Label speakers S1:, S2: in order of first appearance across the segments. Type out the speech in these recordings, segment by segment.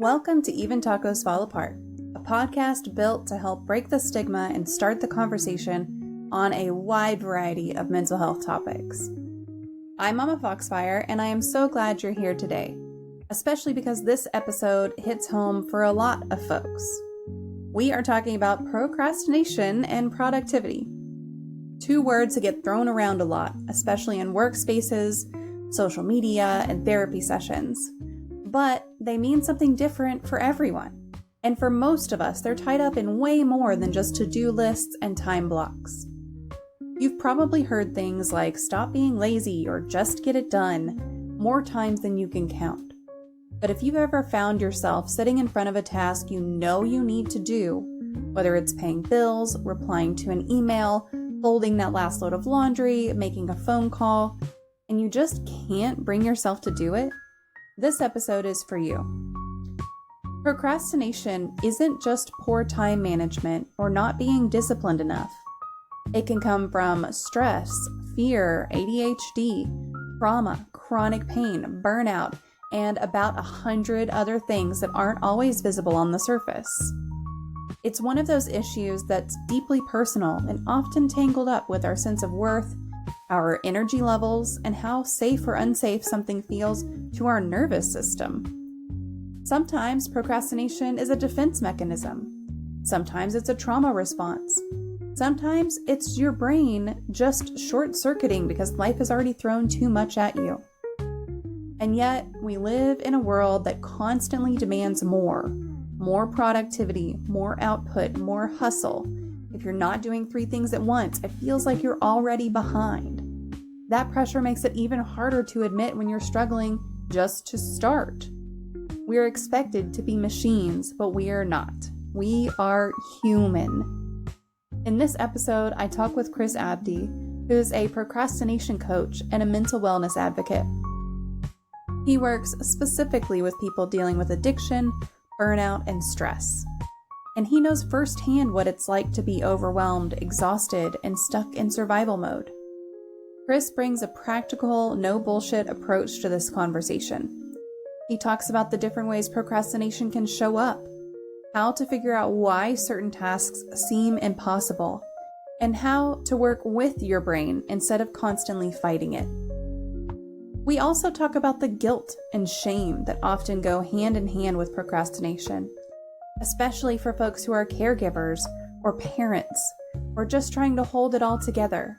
S1: Welcome to Even Tacos Fall Apart, a podcast built to help break the stigma and start the conversation on a wide variety of mental health topics. I'm MommaFoxFire, and I am so glad you're here today, especially because this episode hits home for a lot of folks. We are talking about procrastination and productivity. Two words that get thrown around a lot, especially in workspaces, social media, and therapy sessions. But they mean something different for everyone. And for most of us, they're tied up in way more than just to-do lists and time blocks. You've probably heard things like stop being lazy or just get it done more times than you can count. But if you've ever found yourself sitting in front of a task you know you need to do, whether it's paying bills, replying to an email, folding that last load of laundry, making a phone call, and you just can't bring yourself to do it, this episode is for you. Procrastination isn't just poor time management or not being disciplined enough. It can come from stress, fear, ADHD, trauma, chronic pain, burnout, and about 100 other things that aren't always visible on the surface. It's one of those issues that's deeply personal and often tangled up with our sense of worth, our energy levels, and how safe or unsafe something feels to our nervous system. Sometimes procrastination is a defense mechanism. Sometimes it's a trauma response. Sometimes it's your brain just short-circuiting because life has already thrown too much at you. And yet, we live in a world that constantly demands more productivity, more output, more hustle. If you're not doing 3 things at once, it feels like you're already behind. That pressure makes it even harder to admit when you're struggling just to start. We're expected to be machines, but we are not. We are human. In this episode, I talk with Chris Abdey, who is a procrastination coach and a mental wellness advocate. He works specifically with people dealing with addiction, burnout, and stress. And he knows firsthand what it's like to be overwhelmed, exhausted, and stuck in survival mode. Chris brings a practical, no bullshit approach to this conversation. He talks about the different ways procrastination can show up, how to figure out why certain tasks seem impossible, and how to work with your brain instead of constantly fighting it. We also talk about the guilt and shame that often go hand in hand with procrastination, especially for folks who are caregivers or parents or just trying to hold it all together.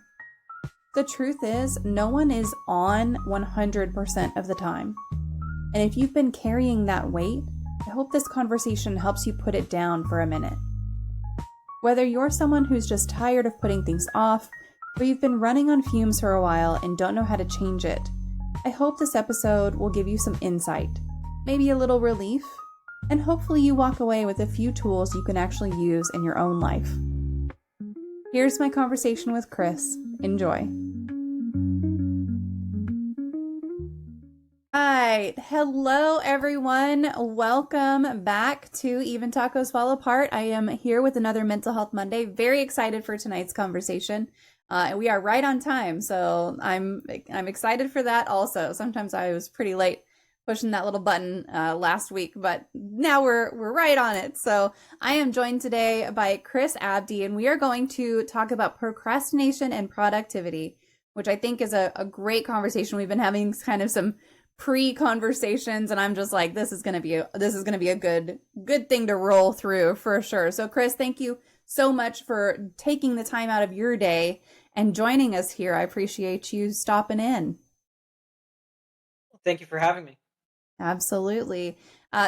S1: The truth is, no one is on 100% of the time. And if you've been carrying that weight, I hope this conversation helps you put it down for a minute. Whether you're someone who's just tired of putting things off, or you've been running on fumes for a while and don't know how to change it, I hope this episode will give you some insight, maybe a little relief, and hopefully you walk away with a few tools you can actually use in your own life. Here's my conversation with Chris. Enjoy. All right. Hello, everyone. Welcome back to Even Tacos Fall Apart. I am here with another Mental Health Monday. Very excited for tonight's conversation. And we are right on time, so I'm excited for that also. Sometimes I was pretty late pushing that little button last week, but now we're right on it. So I am joined today by Chris Abdey, and we are going to talk about procrastination and productivity, which I think is a great conversation. We've been having kind of some pre-conversations, and I'm just like, this is gonna be a good thing to roll through for sure. So Chris, thank you so much for taking the time out of your day and joining us here. I appreciate you stopping in.
S2: Thank you for having me.
S1: Absolutely.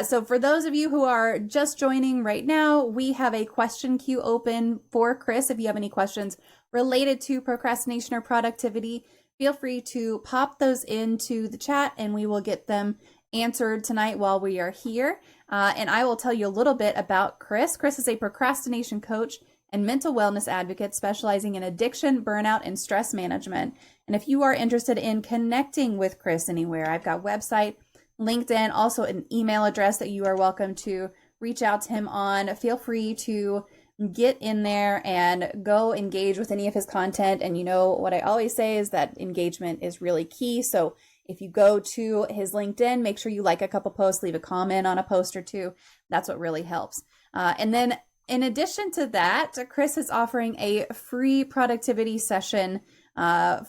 S1: So for those of you who are just joining right now, we have a question queue open for Chris. If you have any questions related to procrastination or productivity, feel free to pop those into the chat and we will get them answered tonight while we are here. And I will tell you a little bit about Chris. Chris is a procrastination coach and mental wellness advocate specializing in addiction, burnout, and stress management. And if you are interested in connecting with Chris anywhere, I've got website, LinkedIn, also an email address that you are welcome to reach out to him on. Feel free to get in there and go engage with any of his content. And you know what I always say is that engagement is really key. So If you go to his LinkedIn, make sure you like a couple posts, leave a comment on a post or two. That's what really helps. And then in addition to that, Chris is offering a free productivity session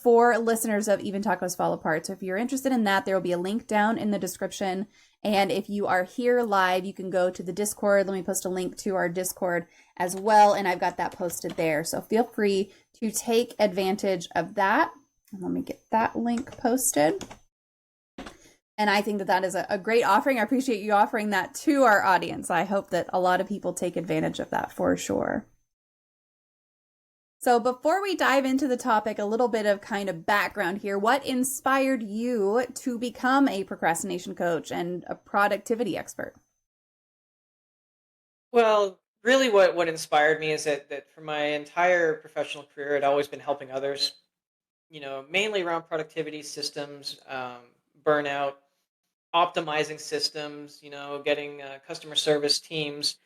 S1: for listeners of Even Tacos Fall Apart. So if you're interested in that, there will be a link down in the description. And if you are here live, you can go to the Discord. Let me post a link to our Discord as well. And I've got that posted there. So feel free to take advantage of that. Let me get that link posted. And I think that that is a great offering. I appreciate you offering that to our audience. I hope that a lot of people take advantage of that for sure. So before we dive into the topic, a little bit of kind of background here. What inspired you to become a procrastination coach and a productivity expert?
S2: Well, really what inspired me is that for my entire professional career, I'd always been helping others, mainly around productivity systems, burnout, optimizing systems, getting customer service teams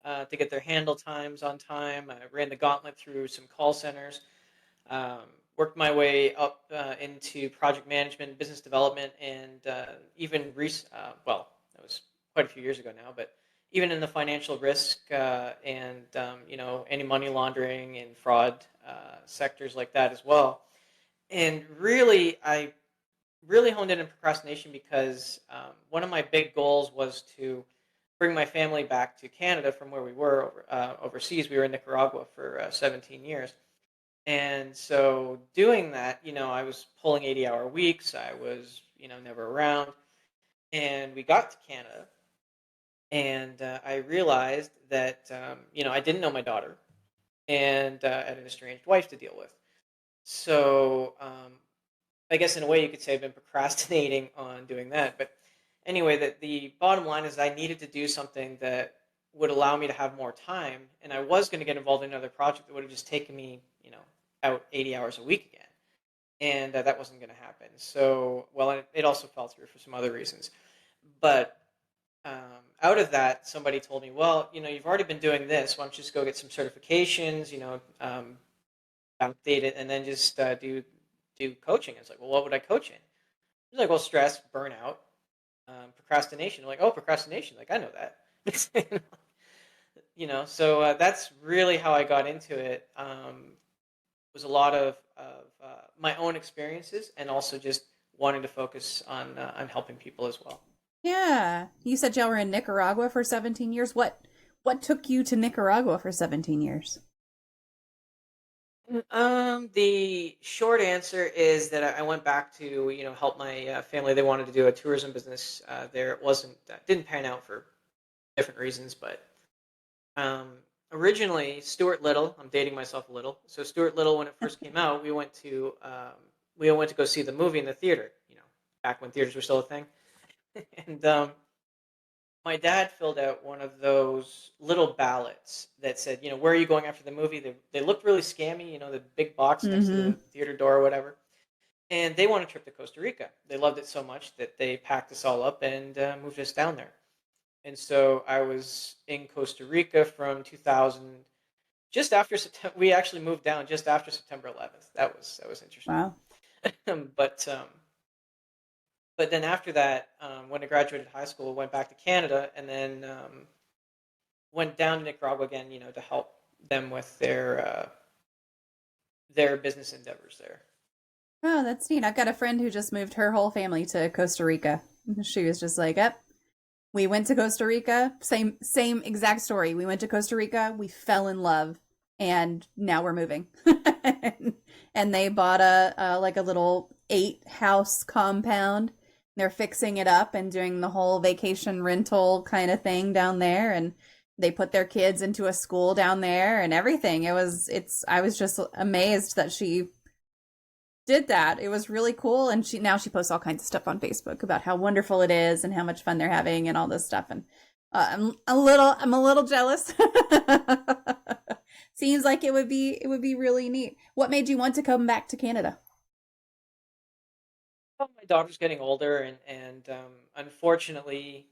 S2: to get their handle times on time. I ran the gauntlet through some call centers, um, worked my way up into project management, business development, and even, well, that was quite a few years ago now, but even in the financial risk and, any money laundering and fraud sectors like that as well. And really, I really honed in on procrastination because one of my big goals was to bring my family back to Canada from where we were overseas. We were in Nicaragua for 17 years. And so doing that, I was pulling 80-hour weeks. I was, never around. And we got to Canada. And I realized that, I didn't know my daughter. And I had an estranged wife to deal with. So I guess in a way you could say I've been procrastinating on doing that. But anyway, the bottom line is I needed to do something that would allow me to have more time, and I was going to get involved in another project that would have just taken me, out 80 hours a week again, and that wasn't going to happen. So, well, it also fell through for some other reasons. But out of that, somebody told me, well, you've already been doing this. Why don't you just go get some certifications, update it, and then just do coaching. I was like, well, what would I coach in? He was like, well, stress, burnout, procrastination. I'm like, oh, procrastination. Like, I know that. So that's really how I got into it. Was a lot of my own experiences and also just wanting to focus on helping people as well.
S1: Yeah. You said y'all were in Nicaragua for 17 years. What took you to Nicaragua for 17 years?
S2: The short answer is that I went back to, help my family. They wanted to do a tourism business there. It wasn't, didn't pan out for different reasons, but um, originally Stuart Little, I'm dating myself a little. So Stuart Little, when it first came out, we went to go see the movie in the theater, back when theaters were still a thing. And my dad filled out one of those little ballots that said, where are you going after the movie? They looked really scammy, the big box next to
S1: Mm-hmm.
S2: the theater door or whatever. And they won a trip to Costa Rica. They loved it so much that they packed us all up and moved us down there. And so I was in Costa Rica from 2000, just after September. We actually moved down just after September 11th. That was interesting.
S1: Wow.
S2: but but then after that, when I graduated high school, went back to Canada, and then went down to Nicaragua again, to help them with their business endeavors there.
S1: Oh, that's neat. I've got a friend who just moved her whole family to Costa Rica. She was just like, "Yep, we went to Costa Rica. Same exact story. We went to Costa Rica. We fell in love, and now we're moving." And they bought a like a little 8-house compound. They're fixing it up and doing the whole vacation rental kind of thing down there, and they put their kids into a school down there and everything. I was just amazed that she did that. It was really cool, and she posts all kinds of stuff on Facebook about how wonderful it is and how much fun they're having and all this stuff. And I'm a little jealous. Seems like it would be really neat. What made you want to come back to Canada?
S2: Well, my daughter's getting older, and unfortunately,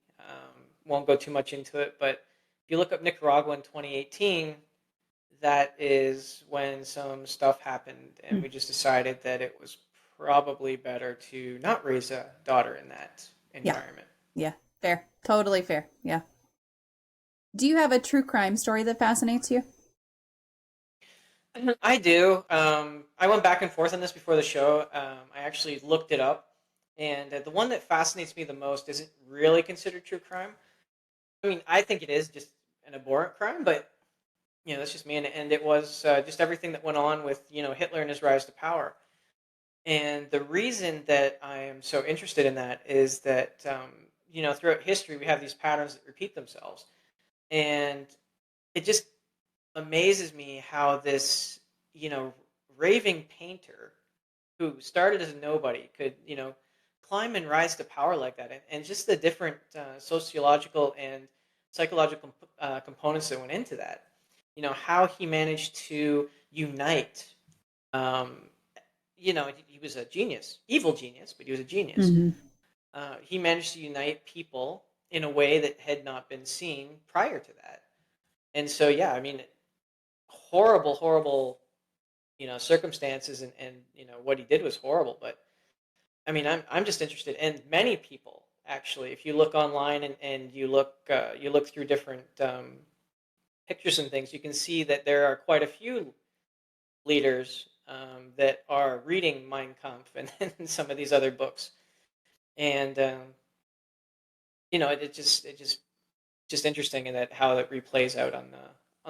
S2: won't go too much into it. But if you look up Nicaragua in 2018, that is when some stuff happened, and we just decided that it was probably better to not raise a daughter in that
S1: Yeah.
S2: environment.
S1: Yeah. Fair. Totally fair. Yeah. Do you have a true crime story that fascinates you?
S2: I do. I went back and forth on this before the show. I actually looked it up, and the one that fascinates me the most isn't really considered true crime. I mean, I think it is just an abhorrent crime, but that's just me. And it was just everything that went on with Hitler and his rise to power. And the reason that I am so interested in that is that throughout history we have these patterns that repeat themselves, and it just amazes me how this you know raving painter who started as a nobody could climb and rise to power like that, and just the different sociological and psychological components that went into that. How he managed to unite. Um, he was a genius, evil genius, but he was a genius.
S1: Hmm.
S2: He managed to unite people in a way that had not been seen prior to that. And so, yeah, I mean, horrible, horrible, circumstances, and what he did was horrible. But I mean, I'm just interested, and many people actually, if you look online and you look through different pictures and things, you can see that there are quite a few leaders that are reading Mein Kampf and some of these other books, and it just interesting in that how that replays out on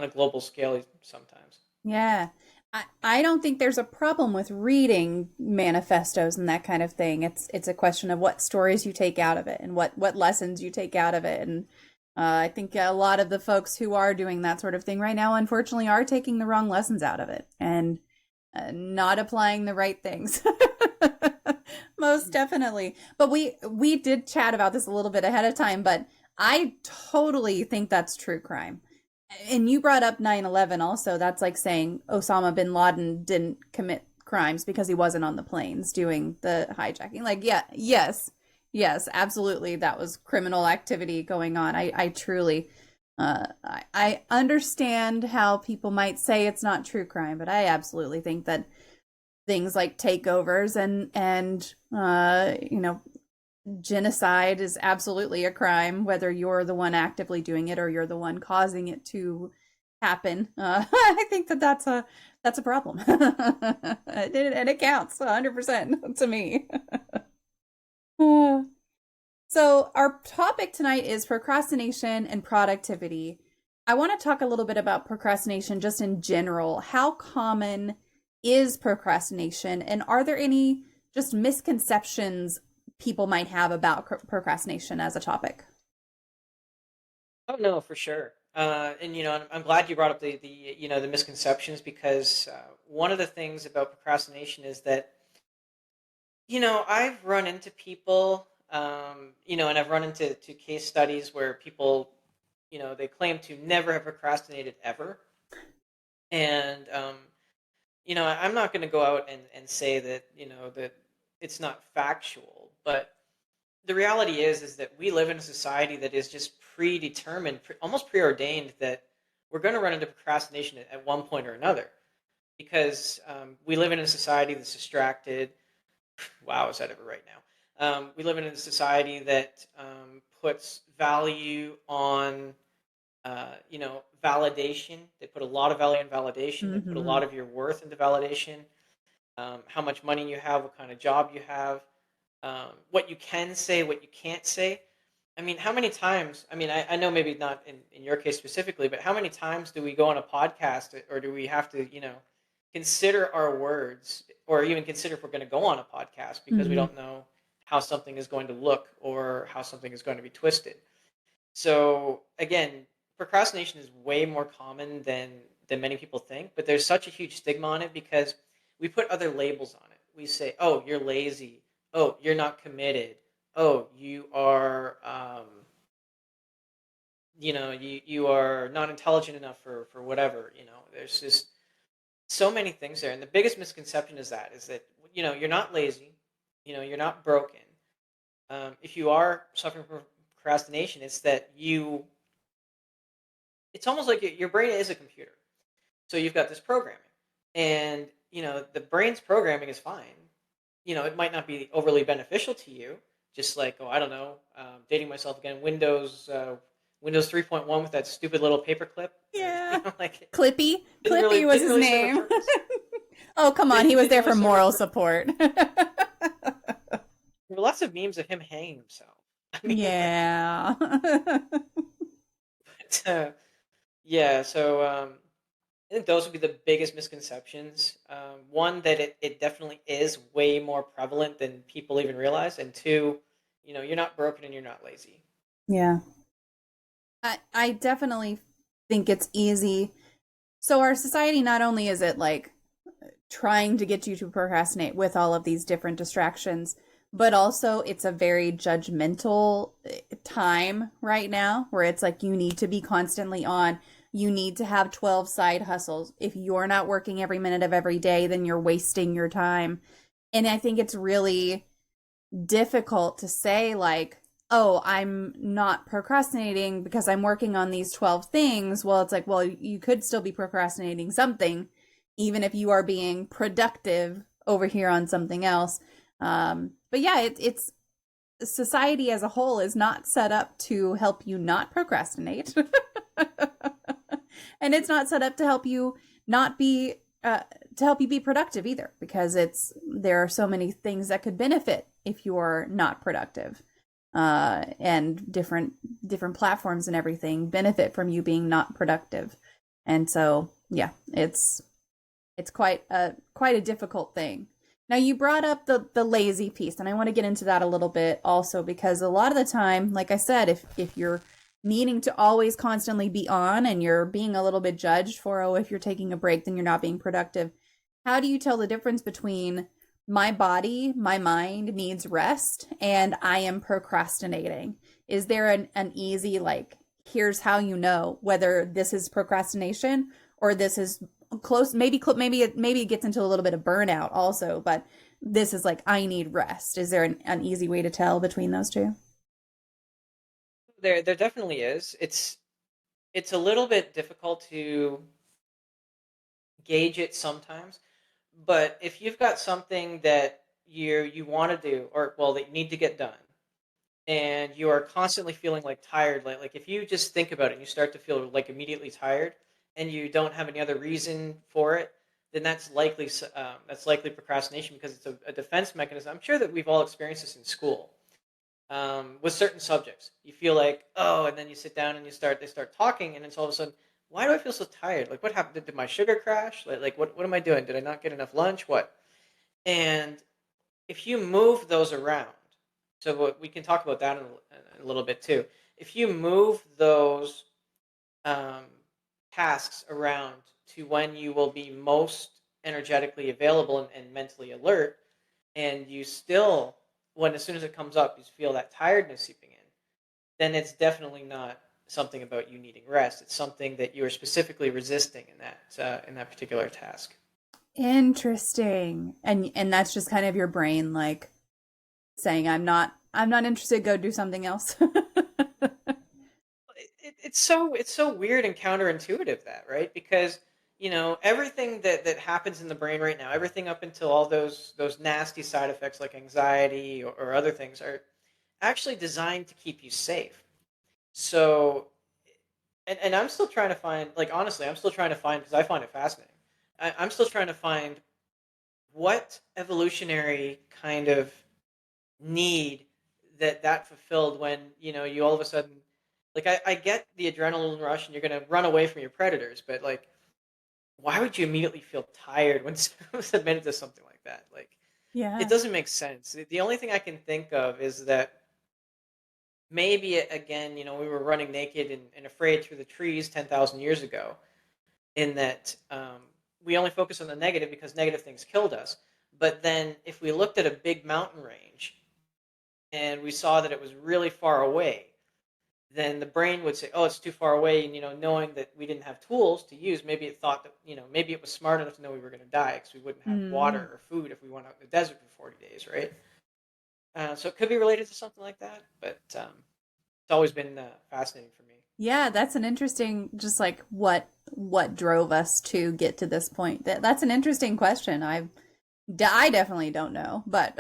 S2: a global scale sometimes.
S1: Yeah. I don't think there's a problem with reading manifestos and that kind of thing. It's a question of what stories you take out of it and what lessons you take out of it. And I think a lot of the folks who are doing that sort of thing right now, unfortunately, are taking the wrong lessons out of it and not applying the right things. Most definitely. But we did chat about this a little bit ahead of time, but I totally think that's true crime. And you brought up 9/11 also. That's like saying Osama bin Laden didn't commit crimes because he wasn't on the planes doing the hijacking. Like, yeah, yes, yes, absolutely. That was criminal activity going on. I truly, I understand how people might say it's not true crime, but I absolutely think that things like takeovers and genocide is absolutely a crime, whether you're the one actively doing it or you're the one causing it to happen. I think that that's a problem, and it counts 100% to me. So our topic tonight is procrastination and productivity. I want to talk a little bit about procrastination just in general. How common is procrastination, and are there any just misconceptions people might have about procrastination as a topic?
S2: Oh no, for sure. And I'm glad you brought up the misconceptions, because one of the things about procrastination is that I've run into people, and I've run into case studies where people, they claim to never have procrastinated ever. And I'm not going to go out and say that that it's not factual, but the reality is that we live in a society that is just predetermined, almost preordained, that we're going to run into procrastination at one point or another, because we live in a society that's distracted. Wow, is that ever right now? We live in a society that puts value on, validation. They put a lot of value in validation. They put a
S1: Hmm.
S2: lot of your worth into validation. How much money you have, what kind of job you have, what you can say, what you can't say. I mean, how many times? I mean, I know maybe not in your case specifically, but how many times do we go on a podcast, or do we have to, consider our words, or even consider if we're going to go on a podcast, because we
S1: Hmm.
S2: don't know how something is going to look or how something is going to be twisted. So again, procrastination is way more common than many people think, but there's such a huge stigma on it because we put other labels on it. We say, "Oh, you're lazy. Oh, you're not committed. Oh, you are, you are not intelligent enough for whatever." There's just so many things there, and the biggest misconception is that you're not lazy. You're not broken. If you are suffering from procrastination, it's that it's almost like your brain is a computer. So you've got this programming, and the brain's programming is fine, it might not be overly beneficial to you. Just like, oh, I don't know, dating myself again, Windows 3.1 with that stupid little paperclip, or
S1: Yeah.
S2: like it
S1: Clippy.
S2: didn't
S1: Clippy
S2: really
S1: was
S2: didn't
S1: his
S2: really serve a
S1: name.
S2: purpose.
S1: Oh, come on. He
S2: It
S1: was
S2: didn't
S1: there
S2: really
S1: for
S2: serve a
S1: moral
S2: purpose.
S1: support.
S2: There were lots of memes of him hanging himself. I mean,
S1: Yeah.
S2: but, yeah. So I think those would be the biggest misconceptions. One, that it definitely is way more prevalent than people even realize, and two, you're not broken and you're not lazy.
S1: Yeah. I definitely think it's easy. So our society, not only is it like trying to get you to procrastinate with all of these different distractions, but also it's a very judgmental time right now where it's like you need to be constantly on. You need to have 12 side hustles. If you're not working every minute of every day, then you're wasting your time. And I think it's really difficult to say, like, oh, I'm not procrastinating because I'm working on these 12 things. Well, it's like, well, you could still be procrastinating something, even if you are being productive over here on something else. But yeah, it's society as a whole is not set up to help you not procrastinate. And it's not set up to help you not be to help you be productive either, because there are so many things that could benefit if you're not productive, and different platforms and everything benefit from you being not productive. And so yeah, it's quite a difficult thing. Now you brought up the lazy piece, and I want to get into that a little bit also, because a lot of the time, like I said, if you're needing to always constantly be on and you're being a little bit judged for, oh, if you're taking a break, then you're not being productive. How do you tell the difference between my body, my mind needs rest, and I am procrastinating? Is there an easy, like, here's how you know whether this is procrastination or this is close, maybe it gets into a little bit of burnout also, but this is like, I need rest. Is there an easy way to tell between those two?
S2: There definitely is. It's a little bit difficult to gauge it sometimes, but if you've got something that you want to do, or well, that you need to get done, and you are constantly feeling like tired, like if you just think about it and you start to feel like immediately tired, and you don't have any other reason for it, then that's likely procrastination, because it's a defense mechanism. I'm sure that we've all experienced this in school, with certain subjects. You feel like, oh, and then you sit down and they start talking, and it's all of a sudden, why do I feel so tired? Like, what happened? Did my sugar crash? Like what am I doing? Did I not get enough lunch? What? And if you move those around, so we can talk about that in a little bit too. If you move those um, tasks around to when you will be most energetically available and mentally alert, and you still, when as soon as it comes up, you feel that tiredness seeping in, then it's definitely not something about you needing rest. It's something that you are specifically resisting in that particular task.
S1: Interesting. And that's just kind of your brain like saying, I'm not interested, go do something else.
S2: It's so weird and counterintuitive, that, right? Because everything that happens in the brain right now, everything up until all those nasty side effects like anxiety, or other things, are actually designed to keep you safe. So, and I'm still trying to find, like, honestly, I'm still trying to find, because I find it fascinating. I'm still trying to find what evolutionary kind of need that fulfilled, when you all of a sudden, like, I get the adrenaline rush and you're gonna run away from your predators, but like, why would you immediately feel tired when someone submitted to something like that? Like, it
S1: Yeah.
S2: doesn't make sense. The only thing I can think of is that maybe, again, we were running naked and afraid through the trees 10,000 years ago, in that, we only focus on the negative because negative things killed us. But then if we looked at a big mountain range and we saw that it was really far away, then the brain would say, "Oh, it's too far away." And knowing that we didn't have tools to use, maybe it thought that maybe it was smart enough to know we were going to die, because we wouldn't have water
S1: Mm.
S2: or food if we went out in the desert for 40 days, right? So it could be related to something like that, but it's always been fascinating for me.
S1: Yeah, that's an interesting, just like what drove us to get to this point. That's an interesting question. I've I definitely don't know, but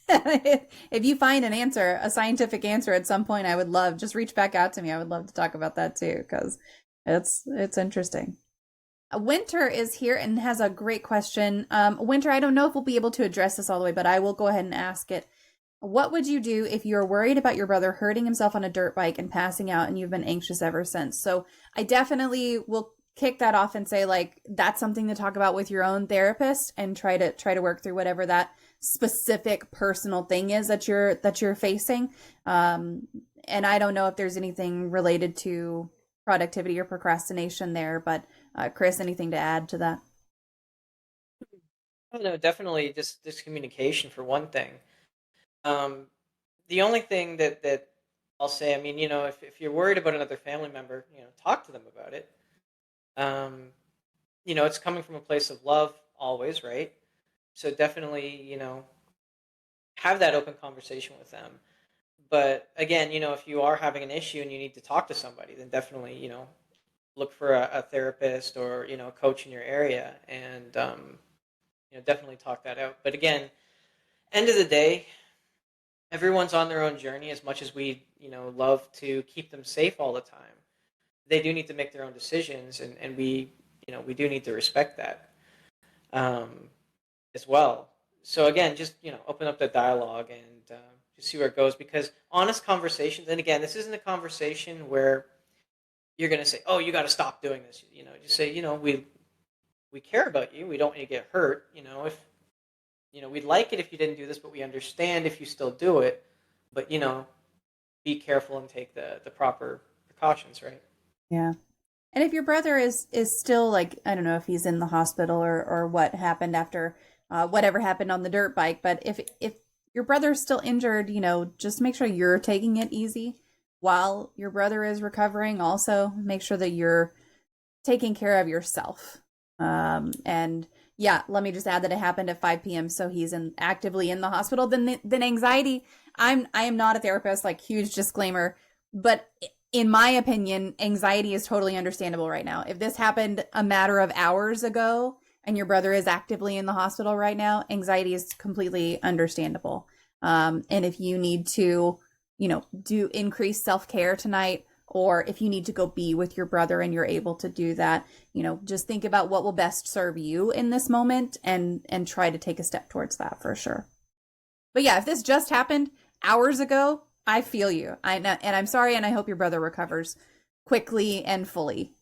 S1: if you find an answer, a scientific answer at some point, I would love, just reach back out to me. I would love to talk about that too, because it's interesting. Winter is here and has a great question. Winter, I don't know if we'll be able to address this all the way, but I will go ahead and ask it. What would you do if you're worried about your brother hurting himself on a dirt bike and passing out and you've been anxious ever since? So I definitely will kick that off and say like that's something to talk about with your own therapist and try to work through whatever that specific personal thing is that you're facing. And I don't know if there's anything related to productivity or procrastination there, but Chris, anything to add to that?
S2: I don't know, definitely just communication for one thing. Um, the only thing that I'll say, I mean, if you're worried about another family member, talk to them about it. Um, it's coming from a place of love always, right? So definitely, have that open conversation with them. But again, if you are having an issue and you need to talk to somebody, then definitely, look for a therapist or, a coach in your area and, definitely talk that out. But again, end of the day, everyone's on their own journey as much as we, love to keep them safe all the time. They do need to make their own decisions and we, we do need to respect that. Um, as well. So again, just open up the dialogue and just see where it goes. Because honest conversations, and again, this isn't a conversation where you're going to say, "Oh, you got to stop doing this." Just say, we care about you. We don't want you to get hurt. If we'd like it if you didn't do this, but we understand if you still do it. But be careful and take the proper precautions, right?
S1: Yeah. And if your brother is still like I don't know if he's in the hospital or what happened after whatever happened on the dirt bike, but if your brother's still injured, just make sure you're taking it easy while your brother is recovering. Also, make sure that you're taking care of yourself. And yeah, let me just add that it happened at 5 p.m. So he's actively in the hospital. Then anxiety. I am not a therapist. Like huge disclaimer, but in my opinion, anxiety is totally understandable right now. If this happened a matter of hours ago and your brother is actively in the hospital right now, anxiety is completely understandable. And if you need to, do increase self care tonight, or if you need to go be with your brother and you're able to do that, just think about what will best serve you in this moment and try to take a step towards that for sure. But yeah, if this just happened hours ago, I feel you. I know, and I'm sorry, and I hope your brother recovers quickly and fully.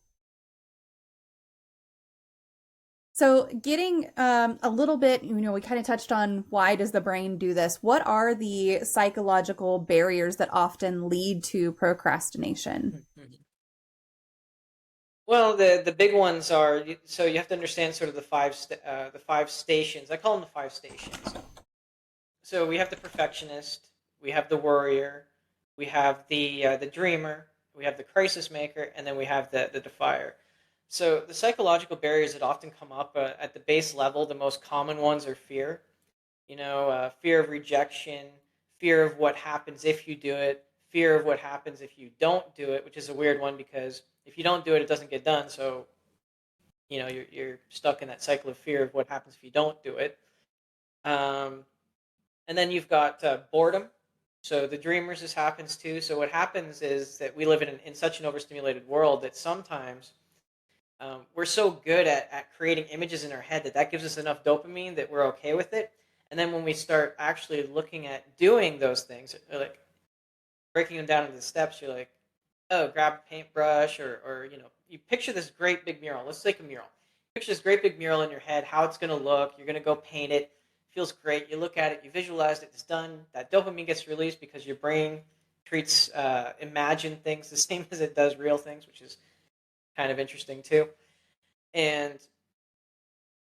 S1: So, getting a little bit, we kind of touched on why does the brain do this? What are the psychological barriers that often lead to procrastination?
S2: Mhm. Well, the big ones are so you have to understand sort of the five stations. I call them the five stations. So we have the perfectionist, we have the worrier, we have the dreamer, we have the crisis maker, and then we have the defier. So the psychological barriers that often come up at the base level, the most common ones are fear. Fear of rejection, fear of what happens if you do it, fear of what happens if you don't do it, which is a weird one because if you don't do it, it doesn't get done. So you're stuck in that cycle of fear of what happens if you don't do it. Um, and then you've got boredom. So the dreamers, this happens too. So what happens is that we live in such an overstimulated world that sometimes we're so good at creating images in our head that gives us enough dopamine that we're okay with it. And then when we start actually looking at doing those things, like breaking them down into the steps, you're like, oh, grab a paintbrush or you picture this great big mural. Let's take a mural. Picture this great big mural in your head, how it's going to look. You're going to go paint it. Feels great. You look at it, you visualize it, it's done. That dopamine gets released because your brain treats imagined things the same as it does real things, which is kind of interesting too. And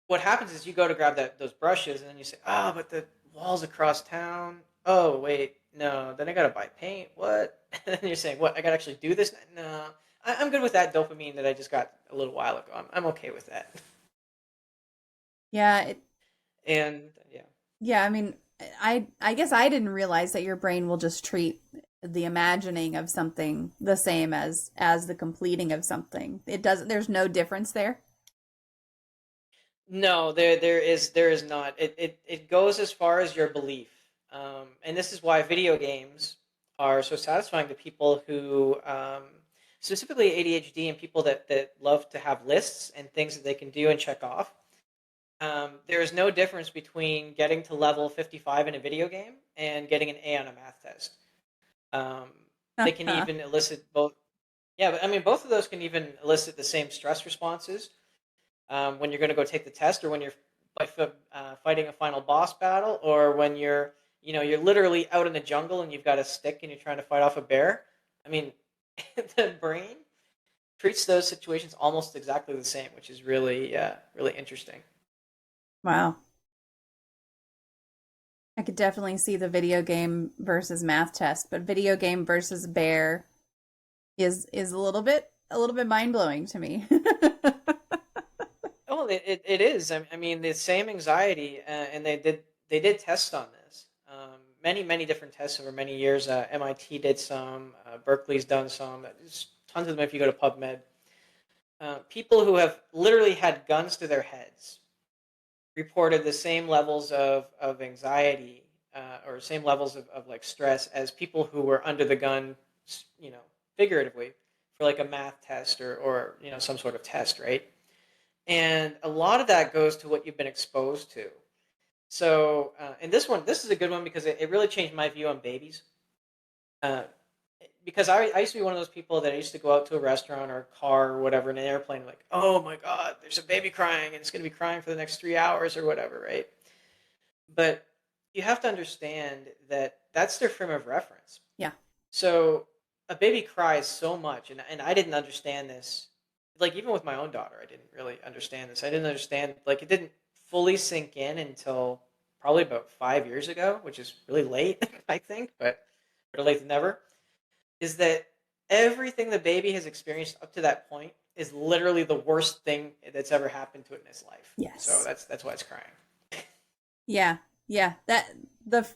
S2: what happens is you go to grab those brushes and then you say, oh, but the wall's across town. Oh, wait, no, then I got to buy paint. What? And then you're saying, what? I got to actually do this? No, I'm good with that dopamine that I just got a little while ago. I'm okay with that.
S1: Yeah,
S2: And yeah.
S1: yeah, I mean, I guess I didn't realize that your brain will just treat the imagining of something the same as the completing of something. It doesn't there's no difference there.
S2: No, there is not. It goes as far as your belief, and this is why video games are so satisfying to people who, specifically ADHD and people that love to have lists and things that they can do and check off. There is no difference between getting to level 55 in a video game and getting an A on a math test. Um, they can even elicit both. Yeah, but I mean, both of those can even elicit the same stress responses when you're going to go take the test, or when you're fighting a final boss battle, or when you're literally out in the jungle and you've got a stick and you're trying to fight off a bear. I mean, the brain treats those situations almost exactly the same, which is really interesting.
S1: Wow. I could definitely see the video game versus math test, but video game versus bear is a little bit mind-blowing to me.
S2: Oh, it is. I mean, the same anxiety, and they did tests on this. Many different tests over many years. MIT did some. Berkeley's done some. There's tons of them if you go to PubMed. People who have literally had guns to their heads reported the same levels of anxiety, or same levels of like stress as people who were under the gun, you know, figuratively, for like a math test, or some sort of test, right? And a lot of that goes to what you've been exposed to. So, and this is a good one because it really changed my view on babies. Uh, because I used to be one of those people that I used to go out to a restaurant or a car or whatever in an airplane, like, oh my God, there's a baby crying and it's going to be crying for the next 3 hours or whatever, right? But you have to understand that that's their frame of reference.
S1: Yeah.
S2: So a baby cries so much, and I didn't understand this. Like, even with my own daughter, I didn't really understand this. I didn't understand, like, it didn't fully sink in until probably about 5 years ago, which is really late, I think, but better late than never. Is that everything the baby has experienced up to that point is literally the worst thing that's ever happened to it in its life. So
S1: Yes.
S2: that's why it's crying.
S1: Yeah. Yeah. The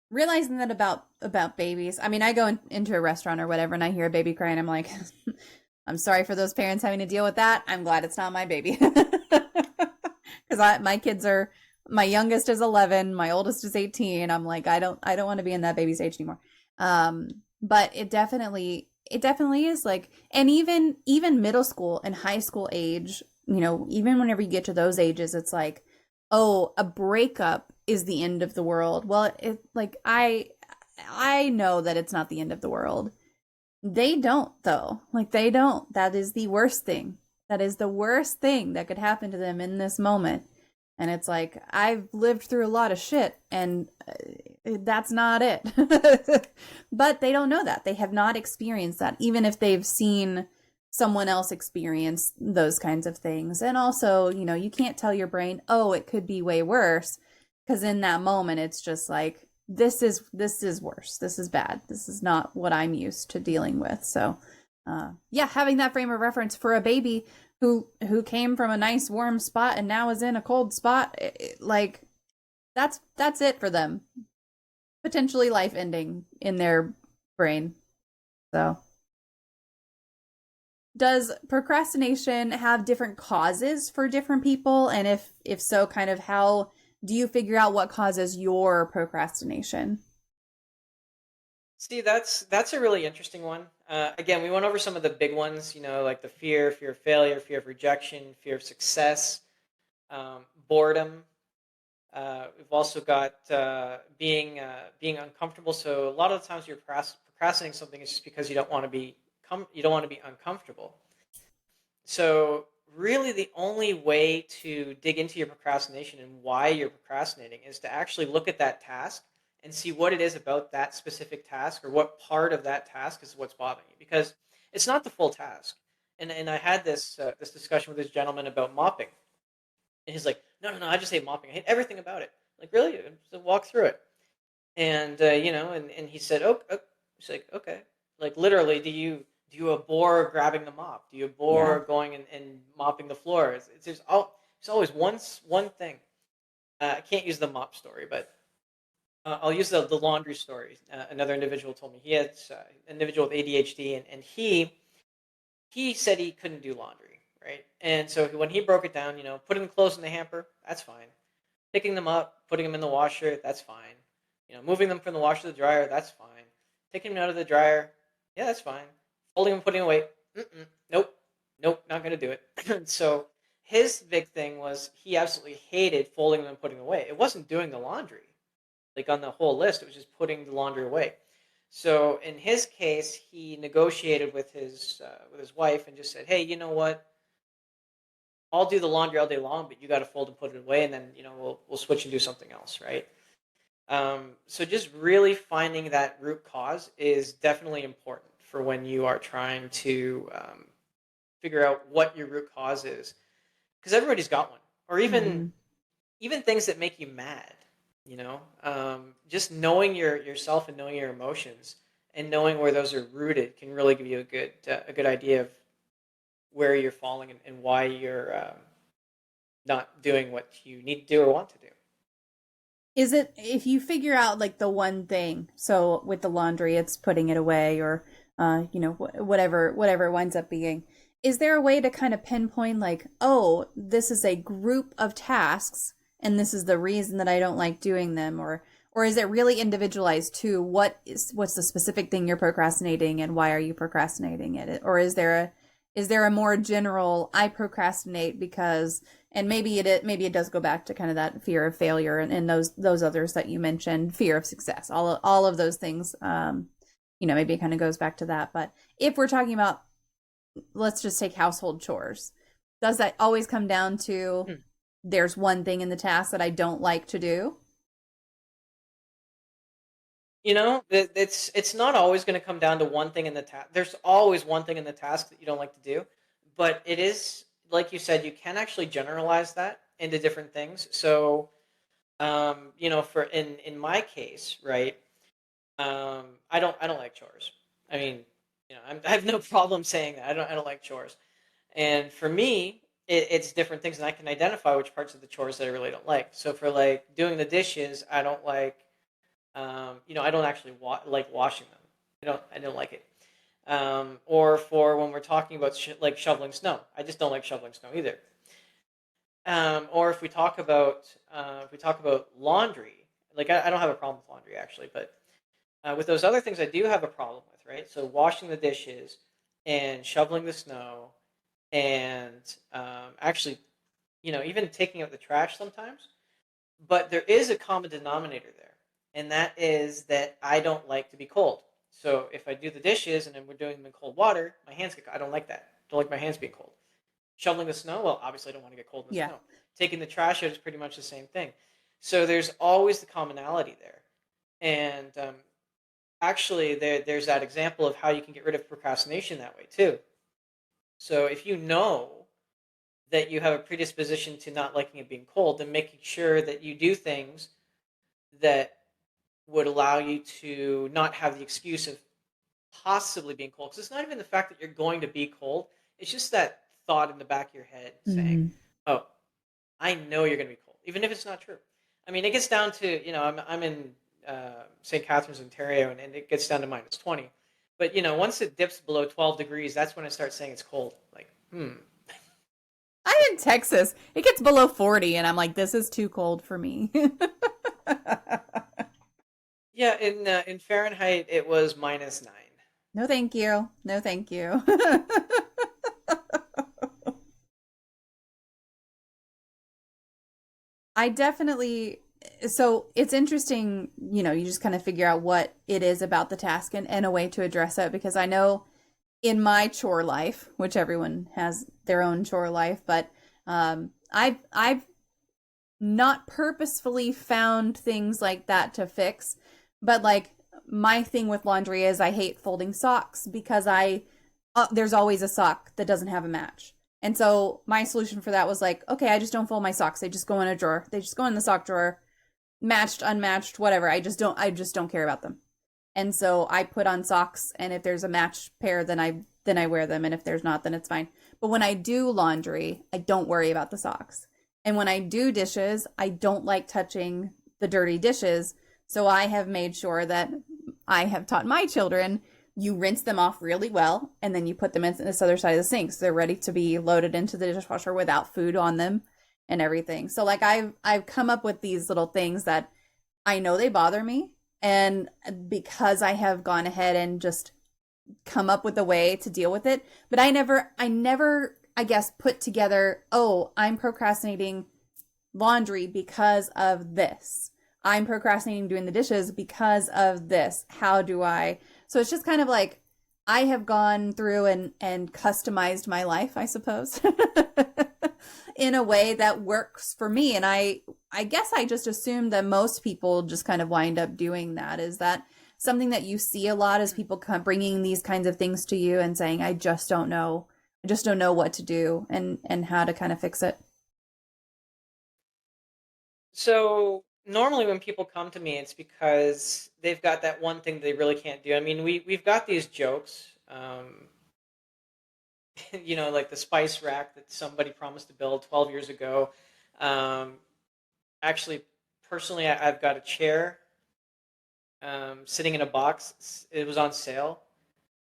S1: realizing that about babies. I mean, I go into a restaurant or whatever and I hear a baby crying, I'm like, I'm sorry for those parents having to deal with that. I'm glad it's not my baby. Because my youngest is 11, my oldest is 18. I'm like, I don't want to be in that baby stage anymore. But it definitely is like, and even middle school and high school age, even whenever you get to those ages, it's like, oh, a breakup is the end of the world. Well, it like I know that it's not the end of the world. They don't, though. Like, they don't. That is the worst thing. That is the worst thing that could happen to them in this moment. And it's like, I've lived through a lot of shit, and that's not it. But they don't know that. They have not experienced that, even if they've seen someone else experience those kinds of things. And also, you can't tell your brain, oh, it could be way worse. Because in that moment, it's just like, this is worse. This is bad. This is not what I'm used to dealing with. So, yeah, having that frame of reference for a baby who came from a nice warm spot and now is in a cold spot, like that's it for them. Potentially life ending in their brain. So, does procrastination have different causes for different people? And if so, kind of how do you figure out what causes your procrastination?
S2: See, that's a really interesting one. Again, we went over some of the big ones, like the fear of failure, fear of rejection, fear of success, boredom. We've also got being uncomfortable. So a lot of the times you're procrastinating something is just because you don't want to be uncomfortable. So really, the only way to dig into your procrastination and why you're procrastinating is to actually look at that task and see what it is about that specific task, or what part of that task is what's bothering you, because it's not the full task. And I had this discussion with this gentleman about mopping, and he's like, no, I just hate mopping. I hate everything about it. Like, really? So walk through it. And and he said, oh, he's like, okay, like, literally, do you abhor grabbing the mop? Do you
S1: Yeah.
S2: abhor going and mopping the floor? There's always one thing. I can't use the mop story, but I'll use the laundry story. Another individual told me he had an individual with ADHD, and he said he couldn't do laundry, right? And so when he broke it down, putting the clothes in the hamper, that's fine. Picking them up, putting them in the washer, that's fine. Moving them from the washer to the dryer, that's fine. Taking them out of the dryer, yeah, that's fine. Folding them, putting them away, nope, nope, not gonna do it. So his big thing was he absolutely hated folding them and putting them away. It wasn't doing the laundry, like on the whole list. It was just putting the laundry away. So in his case, he negotiated with his wife and just said, "Hey, you know what? I'll do the laundry all day long, but you got to fold and put it away, and then we'll switch and do something else, right?" So just really finding that root cause is definitely important for when you are trying to figure out what your root cause is, because everybody's got one, or
S1: Mm-hmm.
S2: even things that make you mad. Just knowing yourself and knowing your emotions and knowing where those are rooted can really give you a good idea of where you're falling and why you're not doing what you need to do or want to do.
S1: Is it if you figure out like the one thing? So with the laundry, it's putting it away, or whatever it winds up being. Is there a way to kind of pinpoint like, oh, this is a group of tasks, and this is the reason that I don't like doing them, or is it really individualized to what's the specific thing you're procrastinating and why are you procrastinating it? Or is there a more general I procrastinate because, and maybe it does go back to kind of that fear of failure and those others that you mentioned, fear of success, all of those things. Maybe it kind of goes back to that. But if we're talking about, let's just take household chores, does that always come down to
S2: Hmm.
S1: there's one thing in the task that I don't like to do?
S2: It's not always going to come down to one thing in the task. There's always one thing in the task that you don't like to do, but it is like you said, you can actually generalize that into different things. So, for in my case, right? I don't like chores. I mean, I have no problem saying that. I don't like chores. And for me, it's different things, and I can identify which parts of the chores that I really don't like. So for like doing the dishes, I don't like. I don't actually like washing them. I don't like it. Or for when we're talking about like shoveling snow, I just don't like shoveling snow either. Or if we talk about laundry, like I don't have a problem with laundry actually, but with those other things, I do have a problem with, right? So washing the dishes and shoveling the snow and actually, even taking out the trash sometimes. But there is a common denominator there, and that is that I don't like to be cold. So if I do the dishes and then we're doing them in cold water, my hands get. I don't like that. Don't like my hands being cold. Shoveling the snow, well, obviously I don't want to get cold in the
S1: Yeah.
S2: snow. Taking the trash out is pretty much the same thing. So there's always the commonality there, and actually there's that example of how you can get rid of procrastination that way too. So if you know that you have a predisposition to not liking it being cold, then making sure that you do things that would allow you to not have the excuse of possibly being cold. Because it's not even the fact that you're going to be cold, it's just that thought in the back of your head saying,
S1: Mm-hmm.
S2: "Oh, I know you're going to be cold," even if it's not true. I mean, it gets down to, I'm in St. Catharines, Ontario, and it gets down to -20. But, once it dips below 12 degrees, that's when I start saying it's cold. Like,
S1: I'm in Texas. It gets below 40, and I'm like, this is too cold for me.
S2: yeah, in Fahrenheit, it was -9.
S1: No, thank you. No, thank you. I definitely, so it's interesting, you just kind of figure out what it is about the task and a way to address it, because I know in my chore life, which everyone has their own chore life, but I've not purposefully found things like that to fix. But like my thing with laundry is I hate folding socks because there's always a sock that doesn't have a match. And so my solution for that was like, okay, I just don't fold my socks. They just go in a drawer. They just go in the sock drawer, matched, unmatched, whatever. I just don't care about them. And so I put on socks, and if there's a matched pair, then I wear them, and if there's not, then it's fine. But when I do laundry, I don't worry about the socks. And when I do dishes, I don't like touching the dirty dishes. So I have made sure that I have taught my children you rinse them off really well, and then you put them in this other side of the sink. So they're ready to be loaded into the dishwasher without food on them and everything. So like I've come up with these little things that I know they bother me. And because I have gone ahead and just come up with a way to deal with it, but I never, I guess, put together, oh, I'm procrastinating laundry because of this. I'm procrastinating doing the dishes because of this. How do I? So it's just kind of like I have gone through and customized my life, I suppose, in a way that works for me. And I guess I just assume that most people just kind of wind up doing that. Is that something that you see a lot, as people come bringing these kinds of things to you and saying, I just don't know. I just don't know what to do and how to kind of fix it.
S2: So normally when people come to me, it's because they've got that one thing they really can't do. I mean, we've got these jokes, like the spice rack that somebody promised to build 12 years ago. Um, Actually, personally, I've got a chair sitting in a box. It was on sale,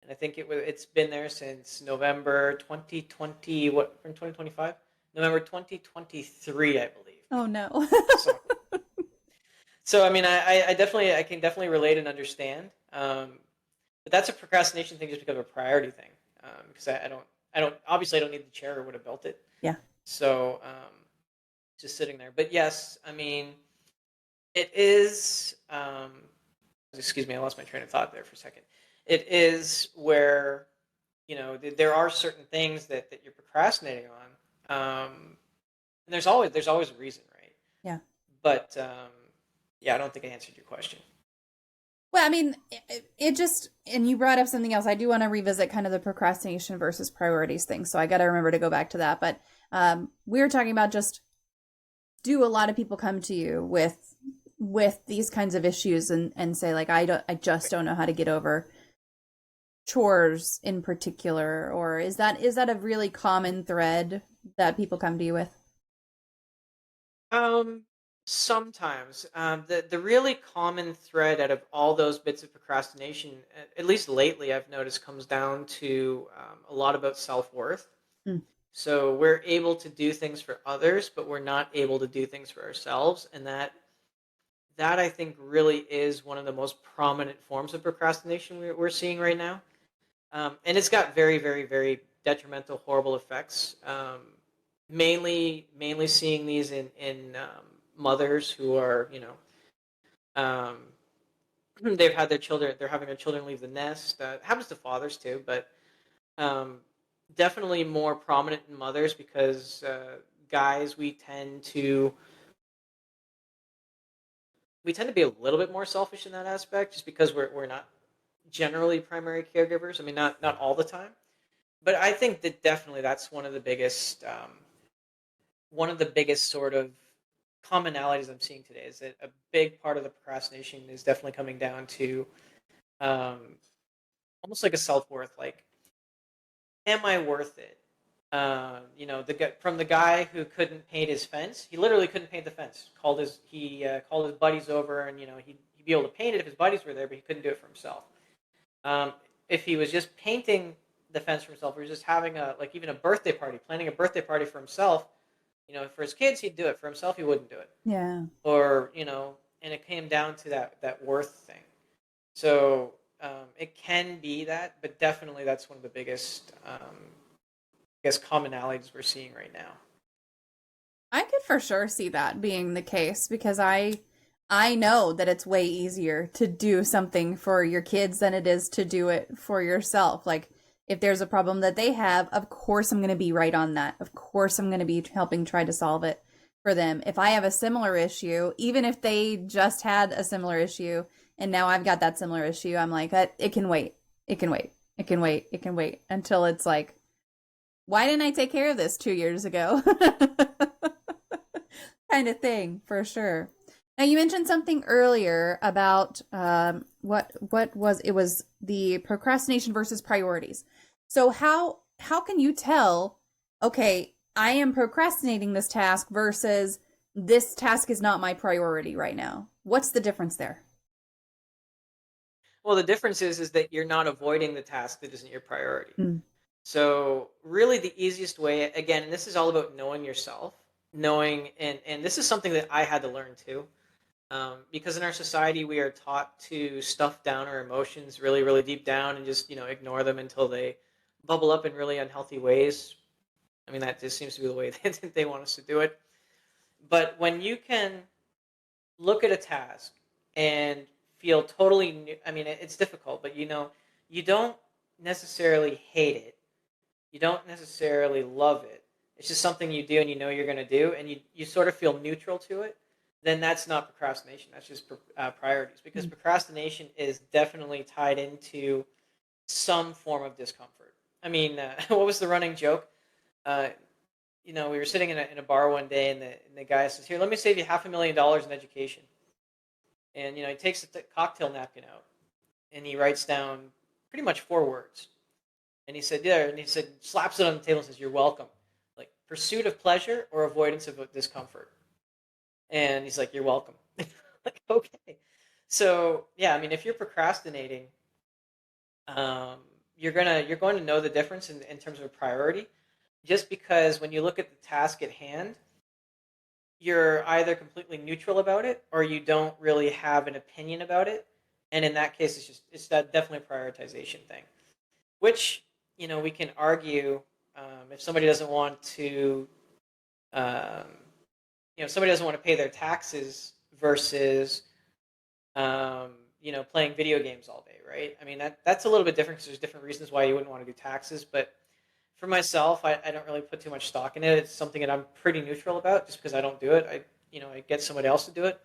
S2: and I think it's been there since November 2020. What, from 2025? November 2023, I believe.
S1: Oh no.
S2: So, so I mean, I can definitely relate and understand. But that's a procrastination thing, just because of a priority thing. Because obviously I don't need the chair or would have built it.
S1: Yeah.
S2: So just sitting there. But yes, I mean, it is. Excuse me, I lost my train of thought there for a second. It is where there are certain things that you're procrastinating on, and there's always a reason, right?
S1: Yeah.
S2: But yeah, I don't think I answered your question.
S1: Well, I mean, it just, and you brought up something else. I do want to revisit kind of the procrastination versus priorities thing. So I got to remember to go back to that. But we were talking about just, do a lot of people come to you with these kinds of issues and say like, I just don't know how to get over chores in particular, or is that a really common thread that people come to you with?
S2: Sometimes the really common thread out of all those bits of procrastination, at least lately, I've noticed, comes down to a lot about self-worth.
S1: Mm.
S2: So we're able to do things for others, but we're not able to do things for ourselves, and that I think really is one of the most prominent forms of procrastination we're seeing right now. And it's got very, very, very detrimental, horrible effects. Mainly seeing these in mothers who are, um, they've had their children, they're having their children leave the nest. It happens to fathers too, but um, definitely more prominent in mothers, because guys, we tend to be a little bit more selfish in that aspect, just because we're not generally primary caregivers. I mean, not all the time, but I think that definitely that's one of the biggest sort of commonalities I'm seeing today, is that a big part of the procrastination is definitely coming down to um, almost like a self-worth, like, am I worth it? From the guy who couldn't paint his fence. He literally couldn't paint the fence. Called his buddies over, and he'd be able to paint it if his buddies were there, but he couldn't do it for himself. Um, if he was just painting the fence for himself, or he was just having even a birthday party, planning a birthday party for himself, for his kids he'd do it. For himself he wouldn't do it.
S1: Yeah.
S2: Or and it came down to that worth thing. So it can be that, but definitely that's one of the biggest, I guess, commonalities we're seeing right now.
S1: I could for sure see that being the case, because I know that it's way easier to do something for your kids than it is to do it for yourself. Like, if there's a problem that they have, of course I'm going to be right on that. Of course I'm going to be helping try to solve it for them. If I have a similar issue, even if they just had a similar issue and now I've got that similar issue, I'm like, it can wait. It can wait. It can wait. It can wait until it's like, why didn't I take care of this 2 years ago? Kind of thing, for sure. Now, you mentioned something earlier about what was it, was the procrastination versus priorities. So how can you tell, okay, I am procrastinating this task versus this task is not my priority right now? What's the difference there?
S2: Well, the difference is that you're not avoiding the task that isn't your priority.
S1: Mm.
S2: So really the easiest way, again, and this is all about knowing yourself, knowing, and this is something that I had to learn too. Because in our society we are taught to stuff down our emotions really, really deep down and just, ignore them until they bubble up in really unhealthy ways. I mean, that just seems to be the way that they want us to do it. But when you can look at a task and feel totally new, I mean, it's difficult, but you don't necessarily hate it. You don't necessarily love it. It's just something you do and you know you're going to do, and you sort of feel neutral to it. Then that's not procrastination. That's just priorities, because
S1: Mm.
S2: procrastination is definitely tied into some form of discomfort. I mean, what was the running joke? Uh, we were sitting in a bar one day, and the guy says, "Here, let me save you $500,000 in education." And he takes a cocktail napkin out and he writes down pretty much 4 words. And he said, "Yeah," and he said, slaps it on the table and says, "You're welcome." Like, pursuit of pleasure or avoidance of discomfort. And he's like, "You're welcome." Like, okay. So yeah, I mean, if you're procrastinating, um, you're going to know the difference in terms of priority, just because when you look at the task at hand, you're either completely neutral about it or you don't really have an opinion about it. And in that case, it's that definitely a prioritization thing, which, we can argue, if somebody doesn't want to, um, somebody doesn't want to pay their taxes versus, playing video games all day, right? I mean, that's a little bit different because there's different reasons why you wouldn't want to do taxes. But for myself, I don't really put too much stock in it. It's something that I'm pretty neutral about, just because I don't do it. I get somebody else to do it.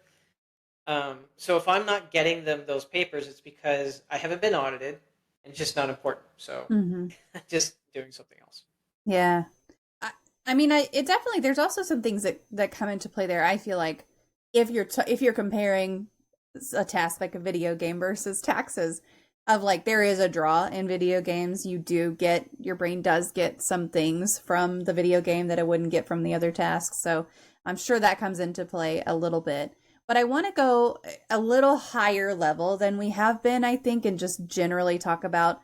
S2: So if I'm not getting them those papers, it's because I haven't been audited and it's just not important. So
S1: Hmm.
S2: just doing something else.
S1: Yeah. I, I mean, it definitely, there's also some things that come into play there. I feel like if you're comparing a task like a video game versus taxes, of like there is a draw in video games. You do get, your brain does get some things from the video game that it wouldn't get from the other tasks. So I'm sure that comes into play a little bit. But I want to go a little higher level than we have been, I think, and just generally talk about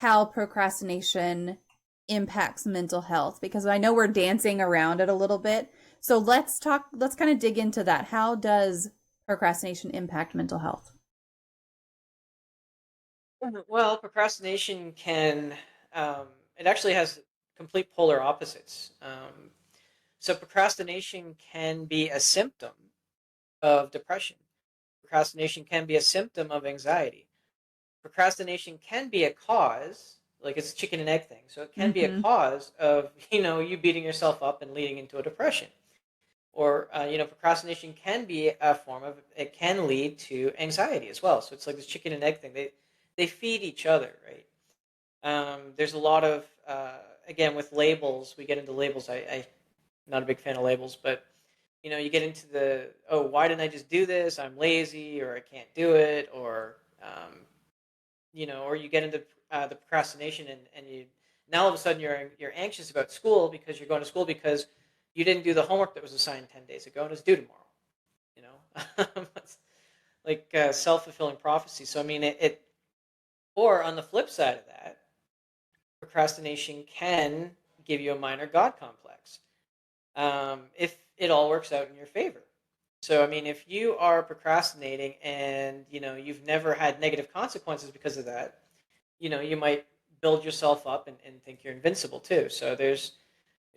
S1: how procrastination impacts mental health, because I know we're dancing around it a little bit. So let's kind of dig into that. How does procrastination impact mental health?
S2: Well, procrastination can, um, it actually has complete polar opposites. So procrastination can be a symptom of depression. Procrastination can be a symptom of anxiety. Procrastination can be a cause, like it's a chicken and egg thing. So it can be a
S1: Mm-hmm.
S2: cause of, you beating yourself up and leading into a depression. Or, procrastination can be a form of, it can lead to anxiety as well. So it's like this chicken and egg thing. They feed each other, right? There's a lot of, again, with labels, we get into labels. I'm not a big fan of labels, but you get into the, oh, why didn't I just do this? I'm lazy, or I can't do it, or or you get into the procrastination, and you, now all of a sudden you're anxious about school because you're going to school because you didn't do the homework that was assigned 10 days ago and it's due tomorrow. You know, it's like self-fulfilling prophecy. So I mean, it. Or on the flip side of that, procrastination can give you a minor God complex, if it all works out in your favor. So, I mean, if you are procrastinating and you've never had negative consequences because of that, you might build yourself up and think you're invincible too. So there's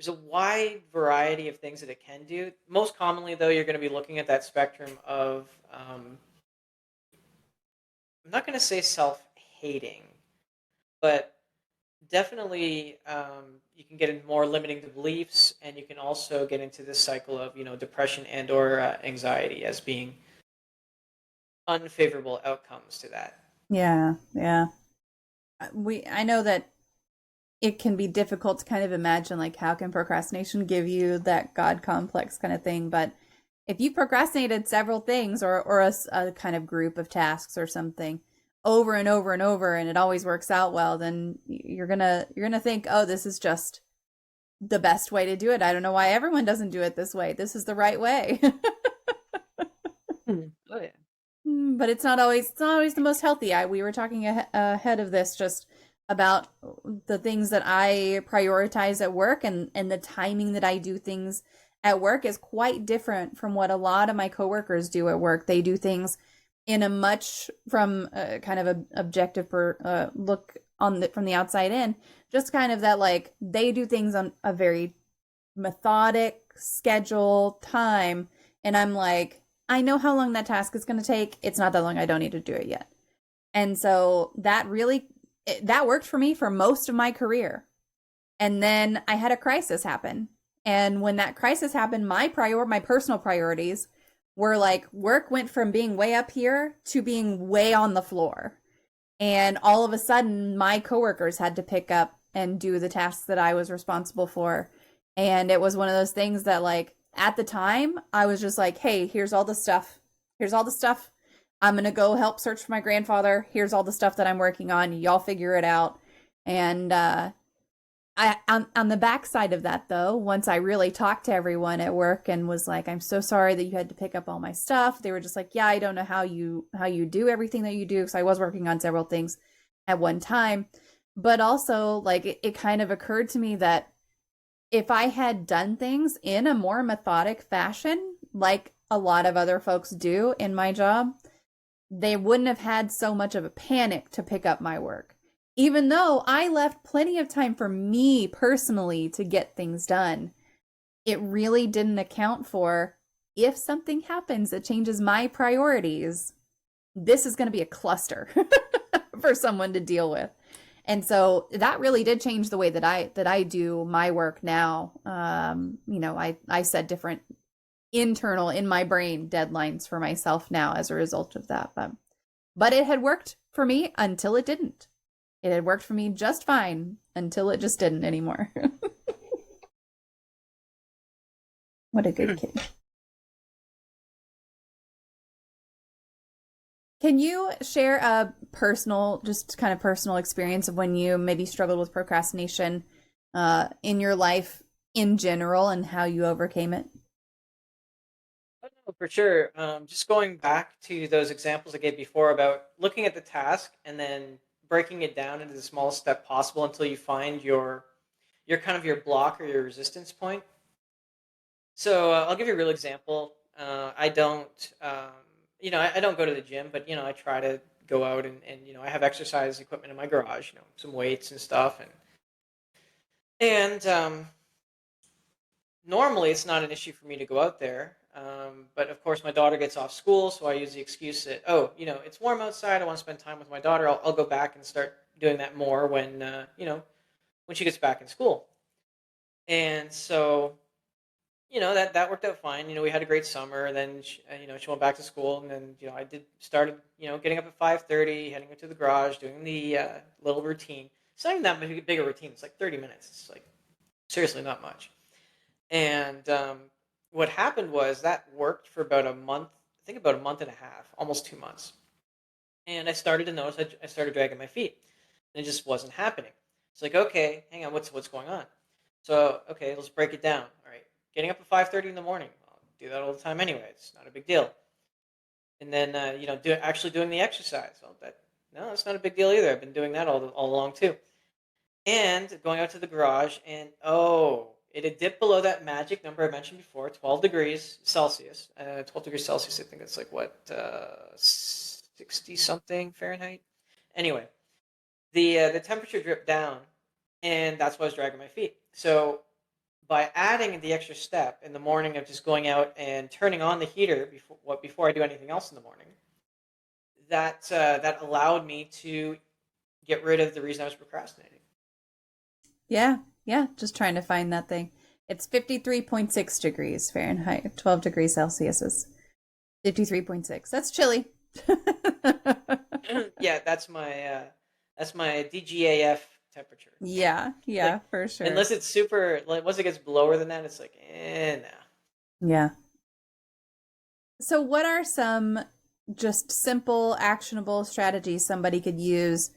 S2: a wide variety of things that it can do. Most commonly, though, you're going to be looking at that spectrum of, I'm not going to say self-hating, but definitely, you can get into more limiting the beliefs, and you can also get into this cycle of depression and or anxiety as being unfavorable outcomes to that.
S1: Yeah, yeah. I know that it can be difficult to kind of imagine like how can procrastination give you that God complex kind of thing, but if you procrastinated several things or a kind of group of tasks or something over and over and over and it always works out well, then you're gonna think, oh, this is just the best way to do it. I don't know why everyone doesn't do it this way. This is the right way.
S2: Hmm. Oh yeah.
S1: but it's not always the most healthy. We were talking ahead of this just about the things that I prioritize at work, and the timing that I do things at work is quite different from what a lot of my coworkers do at work. They do things in a much from kind of a objective look on from the outside in, just kind of that like they do things on a very methodic schedule time, and I'm like, I know how long that task is going to take. It's not that long. I don't need to do it yet. And so that worked for me for most of my career. And then I had a crisis happen. And when that crisis happened, my personal priorities were like work went from being way up here to being way on the floor. And all of a sudden, my coworkers had to pick up and do the tasks that I was responsible for. And it was one of those things that, like, at the time, I was just like, hey, here's all the stuff. Here's all the stuff. I'm going to go help search for my grandfather. Here's all the stuff that I'm working on. Y'all figure it out. And on the backside of that, though, once I really talked to everyone at work and was like, I'm so sorry that you had to pick up all my stuff, they were just like, yeah, I don't know how you do everything that you do, because I was working on several things at one time. But also, like, it kind of occurred to me that if I had done things in a more methodic fashion, like a lot of other folks do in my job, they wouldn't have had so much of a panic to pick up my work. Even though I left plenty of time for me personally to get things done, it really didn't account for, if something happens that changes my priorities, this is going to be a cluster for someone to deal with. And so that really did change the way that I do my work now. I set different internal in my brain deadlines for myself now as a result of that. But it had worked for me until it didn't. It had worked for me just fine until it just didn't anymore. What a good kid. Can you share a just kind of personal experience of when you maybe struggled with procrastination in your life in general and how you overcame it?
S2: Oh, no, for sure. Just going back to those examples I gave before about looking at the task and then breaking it down into the smallest step possible until you find your kind of your block or your resistance point. So I'll give you a real example. I don't, I don't go to the gym, but I try to go out and I have exercise equipment in my garage, some weights and stuff, and normally it's not an issue for me to go out there. But of course, my daughter gets off school, so I use the excuse that, it's warm outside. I want to spend time with my daughter. I'll go back and start doing that more when she gets back in school. And so, that worked out fine. We had a great summer. And then, she went back to school, and then, I started, getting up at 5:30, heading into the garage, doing the little routine. It's not even that big a routine. It's like 30 minutes. It's like seriously not much. And what happened was that worked for about a month, I think about a month and a half, almost 2 months. And I started to notice I started dragging my feet, and it just wasn't happening. It's like, okay, hang on, what's going on? So, okay, let's break it down. All right, getting up at 5:30 in the morning. I'll do that all the time anyway. It's not a big deal. And then, actually doing the exercise. Well, no, it's not a big deal either. I've been doing that all along too. And going out to the garage, and it had dipped below that magic number I mentioned before, 12 degrees Celsius. 12 degrees Celsius, I think it's like, 60 something Fahrenheit? Anyway, the temperature dripped down, and that's why I was dragging my feet. So by adding the extra step in the morning of just going out and turning on the heater before I do anything else in the morning, that allowed me to get rid of the reason I was procrastinating.
S1: Yeah, just trying to find that thing. It's 53.6 degrees Fahrenheit. 12 degrees Celsius is 53.6. That's chilly.
S2: Yeah, that's my DGAF temperature.
S1: Yeah,
S2: Like,
S1: for sure.
S2: unless it's super, like, once it gets lower than that, it's like, no.
S1: Yeah. So what are some just simple, actionable strategies somebody could use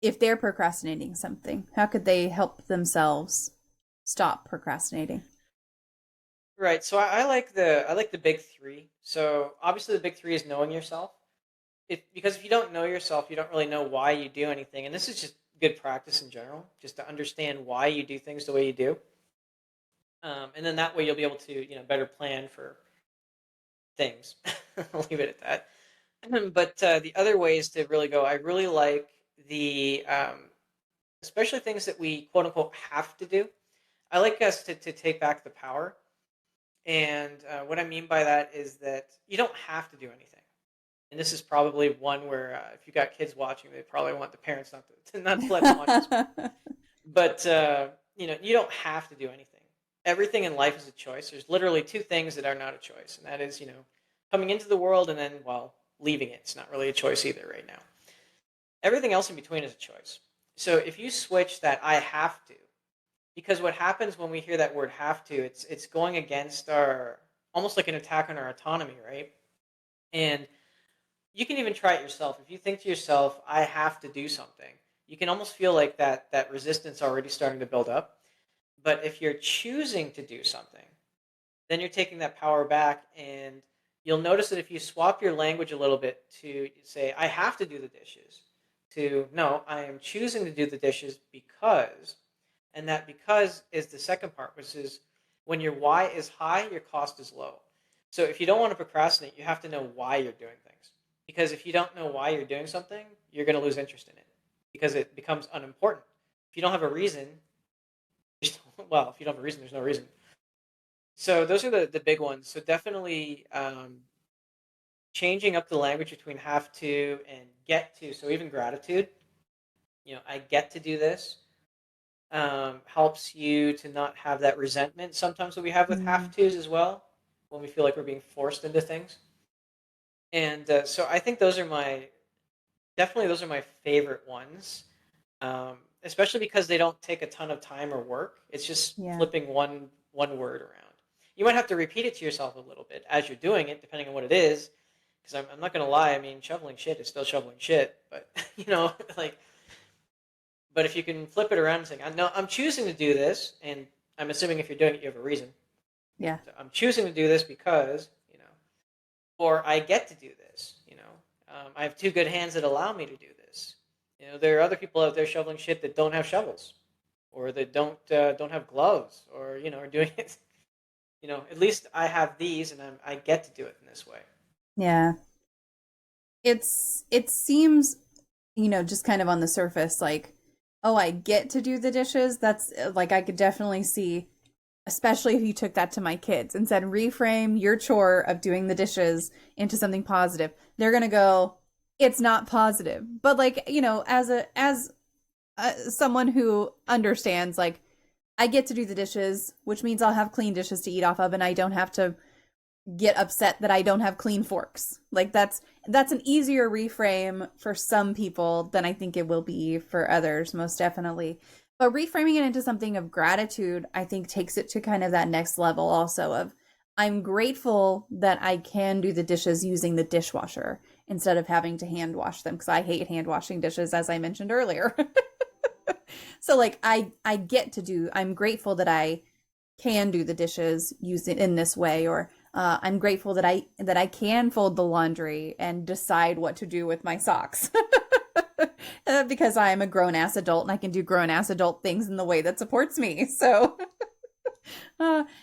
S1: if they're procrastinating something? How could they help themselves stop procrastinating?
S2: Right. So I like the big three. So obviously the big three is knowing yourself. Because if you don't know yourself, you don't really know why you do anything. And this is just good practice in general, just to understand why you do things the way you do. And then that way you'll be able to, better plan for things. I'll leave it at that. But the other ways to really go, I really like the, especially things that we quote unquote have to do. I like us to take back the power. And what I mean by that is that you don't have to do anything. And this is probably one where if you got kids watching, they probably want the parents not to let them watch this one. But you don't have to do anything. Everything in life is a choice. There's literally two things that are not a choice, and that is coming into the world and then leaving it. It's not really a choice either right now. Everything else in between is a choice. So if you switch that I have to, because what happens when we hear that word have to, it's going against our, almost like an attack on our autonomy, right? And you can even try it yourself. If you think to yourself, I have to do something, you can almost feel like that resistance already starting to build up. But if you're choosing to do something, then you're taking that power back. And you'll notice that if you swap your language a little bit to say, I have to do the dishes, to no, I am choosing to do the dishes because, and that because is the second part, which is when your why is high, your cost is low. So if you don't want to procrastinate, you have to know why you're doing things. Because if you don't know why you're doing something, you're going to lose interest in it because it becomes unimportant. If you don't have a reason, if you don't have a reason, there's no reason. So those are the big ones. So definitely changing up the language between have to and get to. So even gratitude, I get to do this, helps you to not have that resentment sometimes that we have with have
S1: Mm.
S2: tos as well, when we feel like we're being forced into things. And so I think those are my favorite ones, especially because they don't take a ton of time or work. It's just
S1: Yeah.
S2: flipping one word around. You might have to repeat it to yourself a little bit as you're doing it, depending on what it is. Because I'm not going to lie. I mean, shoveling shit is still shoveling shit. But like, but if you can flip it around and say, "No, I'm choosing to do this," and I'm assuming if you're doing it, you have a reason.
S1: Yeah.
S2: So I'm choosing to do this because or I get to do this. I have two good hands that allow me to do this. There are other people out there shoveling shit that don't have shovels, or that don't have gloves, or are doing it. At least I have these, and I get to do it in this way.
S1: Yeah. It seems, just kind of on the surface like, oh, I get to do the dishes. That's like I could definitely see, especially if you took that to my kids and said reframe your chore of doing the dishes into something positive. They're going to go, it's not positive. But like, as someone who understands like I get to do the dishes, which means I'll have clean dishes to eat off of and I don't have to get upset that I don't have clean forks. Like that's an easier reframe for some people than I think it will be for others, most definitely. But reframing it into something of gratitude, I think takes it to kind of that next level also of I'm grateful that I can do the dishes using the dishwasher instead of having to hand wash them because I hate hand washing dishes as I mentioned earlier. So like I'm grateful that I can do the dishes using in this way, or I'm grateful that I can fold the laundry and decide what to do with my socks. Because I am a grown ass adult and I can do grown ass adult things in the way that supports me. So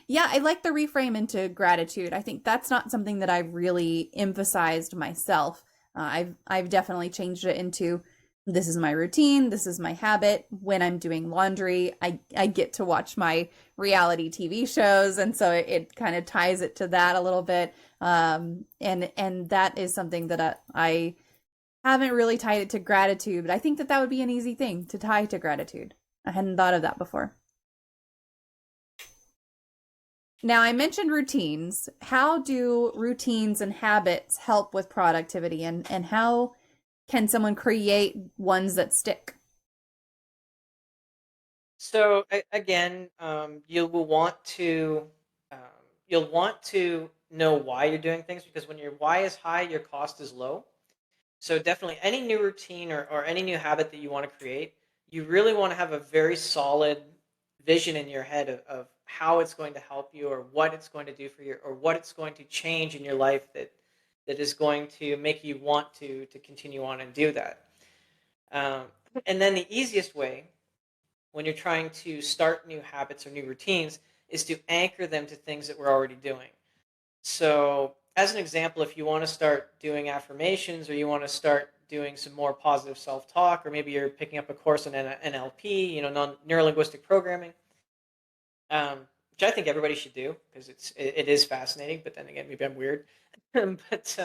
S1: yeah, I like the reframe into gratitude. I think that's not something that I've really emphasized myself. I've definitely changed it into this is my routine, this is my habit. When I'm doing laundry, I get to watch my reality TV shows, and so it kind of ties it to that a little bit. And that is something that I haven't really tied it to gratitude, but I think that would be an easy thing to tie to gratitude. I hadn't thought of that before. Now, I mentioned routines. How do routines and habits help with productivity, and how can someone create ones that stick?
S2: So again, um, you'll want to know why you're doing things, because when your why is high, your cost is low. So definitely any new routine or any new habit that you want to create, you really want to have a very solid vision in your head of how it's going to help you, or what it's going to do for you, or what it's going to change in your life that that is going to make you want to continue on and do that. Um, and then the easiest way when you're trying to start new habits or new routines is to anchor them to things that we're already doing. So, as an example, if you want to start doing affirmations or you want to start doing some more positive self talk, or maybe you're picking up a course on NLP, non neuro linguistic programming, which I think everybody should do because it is fascinating. But then again, maybe I'm weird. but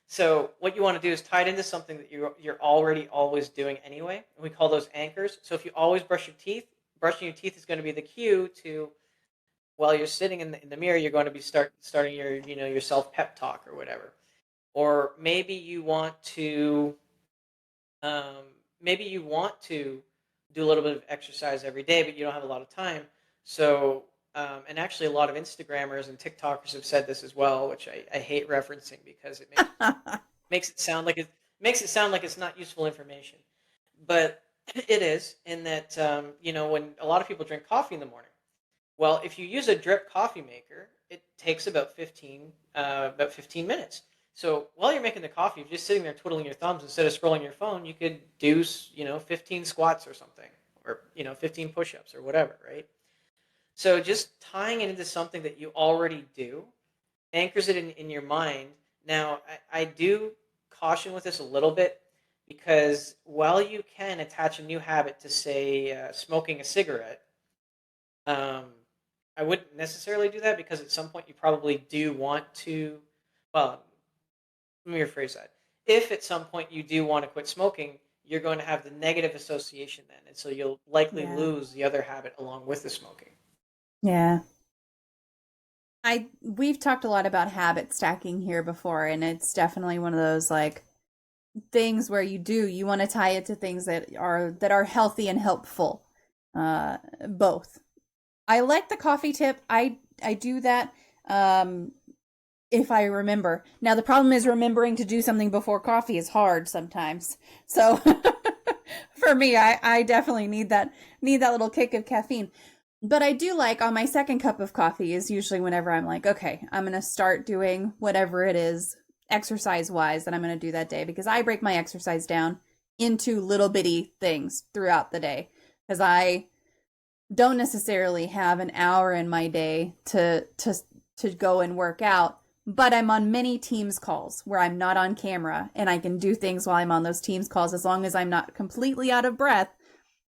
S2: so what you want to do is tie it into something that you're already always doing anyway, and we call those anchors. So if you always brush your teeth, brushing your teeth is going to be the cue to, while you're sitting in the mirror, you're going to be starting your your self pep talk or whatever. Or maybe you want to um, do a little bit of exercise every day, but you don't have a lot of time. So and actually, a lot of Instagrammers and TikTokers have said this as well, which I hate referencing because it makes it sound like it's not useful information, but it is in that when a lot of people drink coffee in the morning. Well, if you use a drip coffee maker, it takes about 15 minutes. So while you're making the coffee, if you're just sitting there twiddling your thumbs instead of scrolling your phone, you could do 15 squats or something, or 15 push-ups or whatever, right? So just tying it into something that you already do anchors it in your mind. Now, I do caution with this a little bit because while you can attach a new habit to, say, smoking a cigarette, um, I wouldn't necessarily do that because at some point you probably do want to. Well, let me rephrase that. If at some point you do want to quit smoking, you're going to have the negative association then, and so you'll likely
S1: Yeah.
S2: lose the other habit along with the smoking.
S1: Yeah. We've talked a lot about habit stacking here before, and it's definitely one of those like things where you want to tie it to things that are healthy and helpful. Both. I like the coffee tip. I do that if I remember. Now the problem is remembering to do something before coffee is hard sometimes. So for me, I definitely need that little kick of caffeine. But I do like on my second cup of coffee is usually whenever I'm like, okay, I'm going to start doing whatever it is exercise wise that I'm going to do that day, because I break my exercise down into little bitty things throughout the day, because I don't necessarily have an hour in my day to go and work out, but I'm on many Teams calls where I'm not on camera and I can do things while I'm on those Teams calls as long as I'm not completely out of breath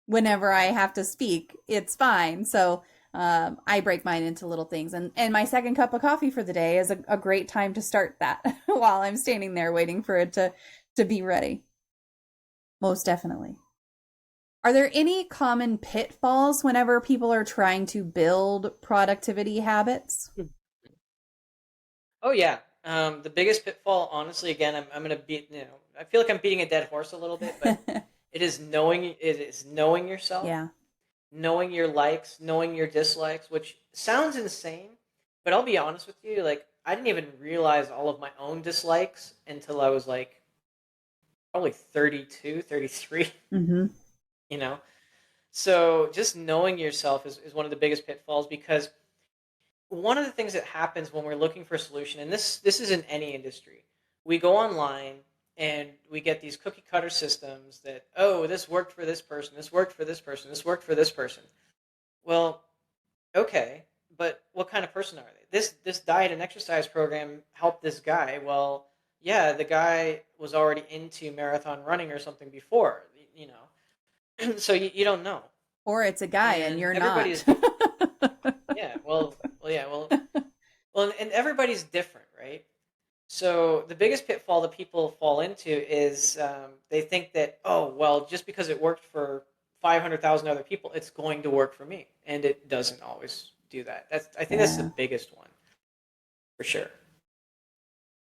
S1: whenever I have to speak, it's fine. So I break mine into little things. And my second cup of coffee for the day is a great time to start that while I'm standing there waiting for it to be ready. Most definitely. Are there any common pitfalls whenever people are trying to build productivity habits?
S2: Oh yeah. The biggest pitfall, honestly, again, I'm gonna beat. I feel like I'm beating a dead horse a little bit, but it is knowing yourself,
S1: Yeah.
S2: knowing your likes, knowing your dislikes, which sounds insane, but I'll be honest with you, like I didn't even realize all of my own dislikes until I was like probably 32, 33.
S1: Mm-hmm.
S2: you know. So just knowing yourself is one of the biggest pitfalls because one of the things that happens when we're looking for a solution, and this is in any industry, we go online and we get these cookie cutter systems that, oh, this worked for this person, this worked for this person, this worked for this person. Well, okay, but what kind of person are they? This diet and exercise program helped this guy. Well, yeah, the guy was already into marathon running or something before, so you don't know,
S1: Or it's a guy and
S2: and
S1: you're
S2: everybody
S1: not.
S2: is different. Yeah, yeah, well, and everybody's different, right? So the biggest pitfall that people fall into is they think that, oh, well, just because it worked for 500,000 other people, it's going to work for me, and it doesn't always do that. I think that's the
S1: Yeah.
S2: biggest one for sure.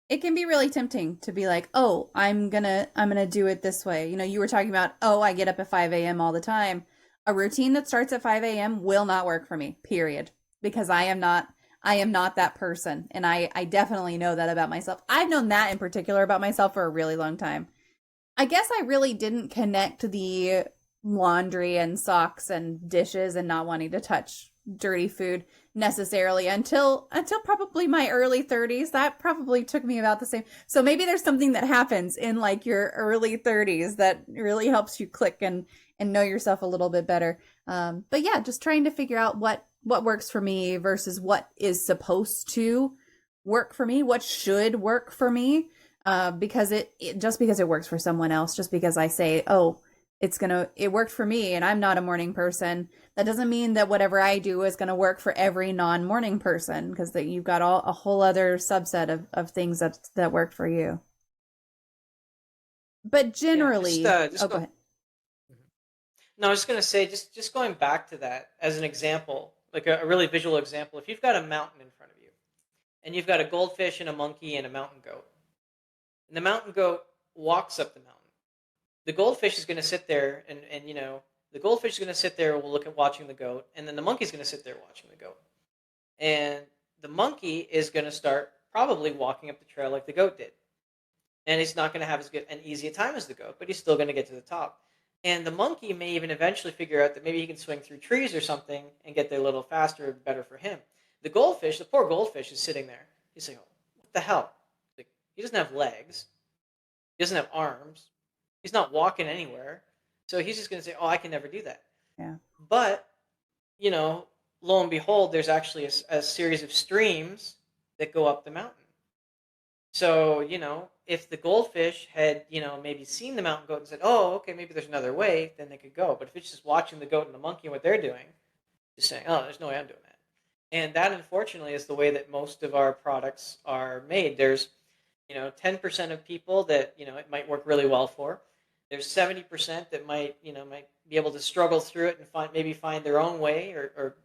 S1: It can be really tempting to be like, "Oh, I'm gonna do it this way." You were talking about, "Oh, I get up at 5 a.m. all the time." A routine that starts at 5 a.m. will not work for me, period, because I am not that person, and I definitely know that about myself. I've known that in particular about myself for a really long time. I guess I really didn't connect the laundry and socks and dishes and not wanting to touch dirty food necessarily until probably my early 30s. That probably took me about the same. So maybe there's something that happens in like your early 30s that really helps you click and know yourself a little bit better. But yeah, just trying to figure out what works for me versus what is supposed to work for me, what should work for me. Because just because it works for someone else, just because I say, oh, it worked for me and I'm not a morning person, that doesn't mean that whatever I do is going to work for every non-morning person, because that you've got a whole other subset of things that work for you. But
S2: Yeah,
S1: generally,
S2: just
S1: go
S2: go.
S1: ahead.
S2: Mhm. No, I was just gonna say, just going back to that as an example, like a really visual example. If you've got a mountain in front of you, and you've got a goldfish and a monkey and a mountain goat, and the mountain goat walks up the mountain, the goldfish is gonna sit there, and the goldfish is gonna sit there, will look at watching the goat, and then the monkey's gonna sit there watching the goat, and the monkey is gonna start probably walking up the trail like the goat did. And he's not going to have as good an easy a time as the goat, but he's still going to get to the top. And the monkey may even eventually figure out that maybe he can swing through trees or something and get there a little faster, better for him. The goldfish, the poor goldfish, is sitting there. He's like, oh, "What the hell? Like, he doesn't have legs. He doesn't have arms. He's not walking anywhere. So he's just going to say, oh, I can never do that."
S1: Yeah.
S2: But you know, lo and behold, there's actually a series of streams that go up the mountain. So, if the goldfish had, maybe seen the mountain goat and said, oh, okay, maybe there's another way, then they could go. But if it's just watching the goat and the monkey and what they're doing, just saying, oh, there's no way I'm doing that. And that, unfortunately, is the way that most of our products are made. There's, 10% of people that, it might work really well for. There's 70% that might be able to struggle through it and find their own way or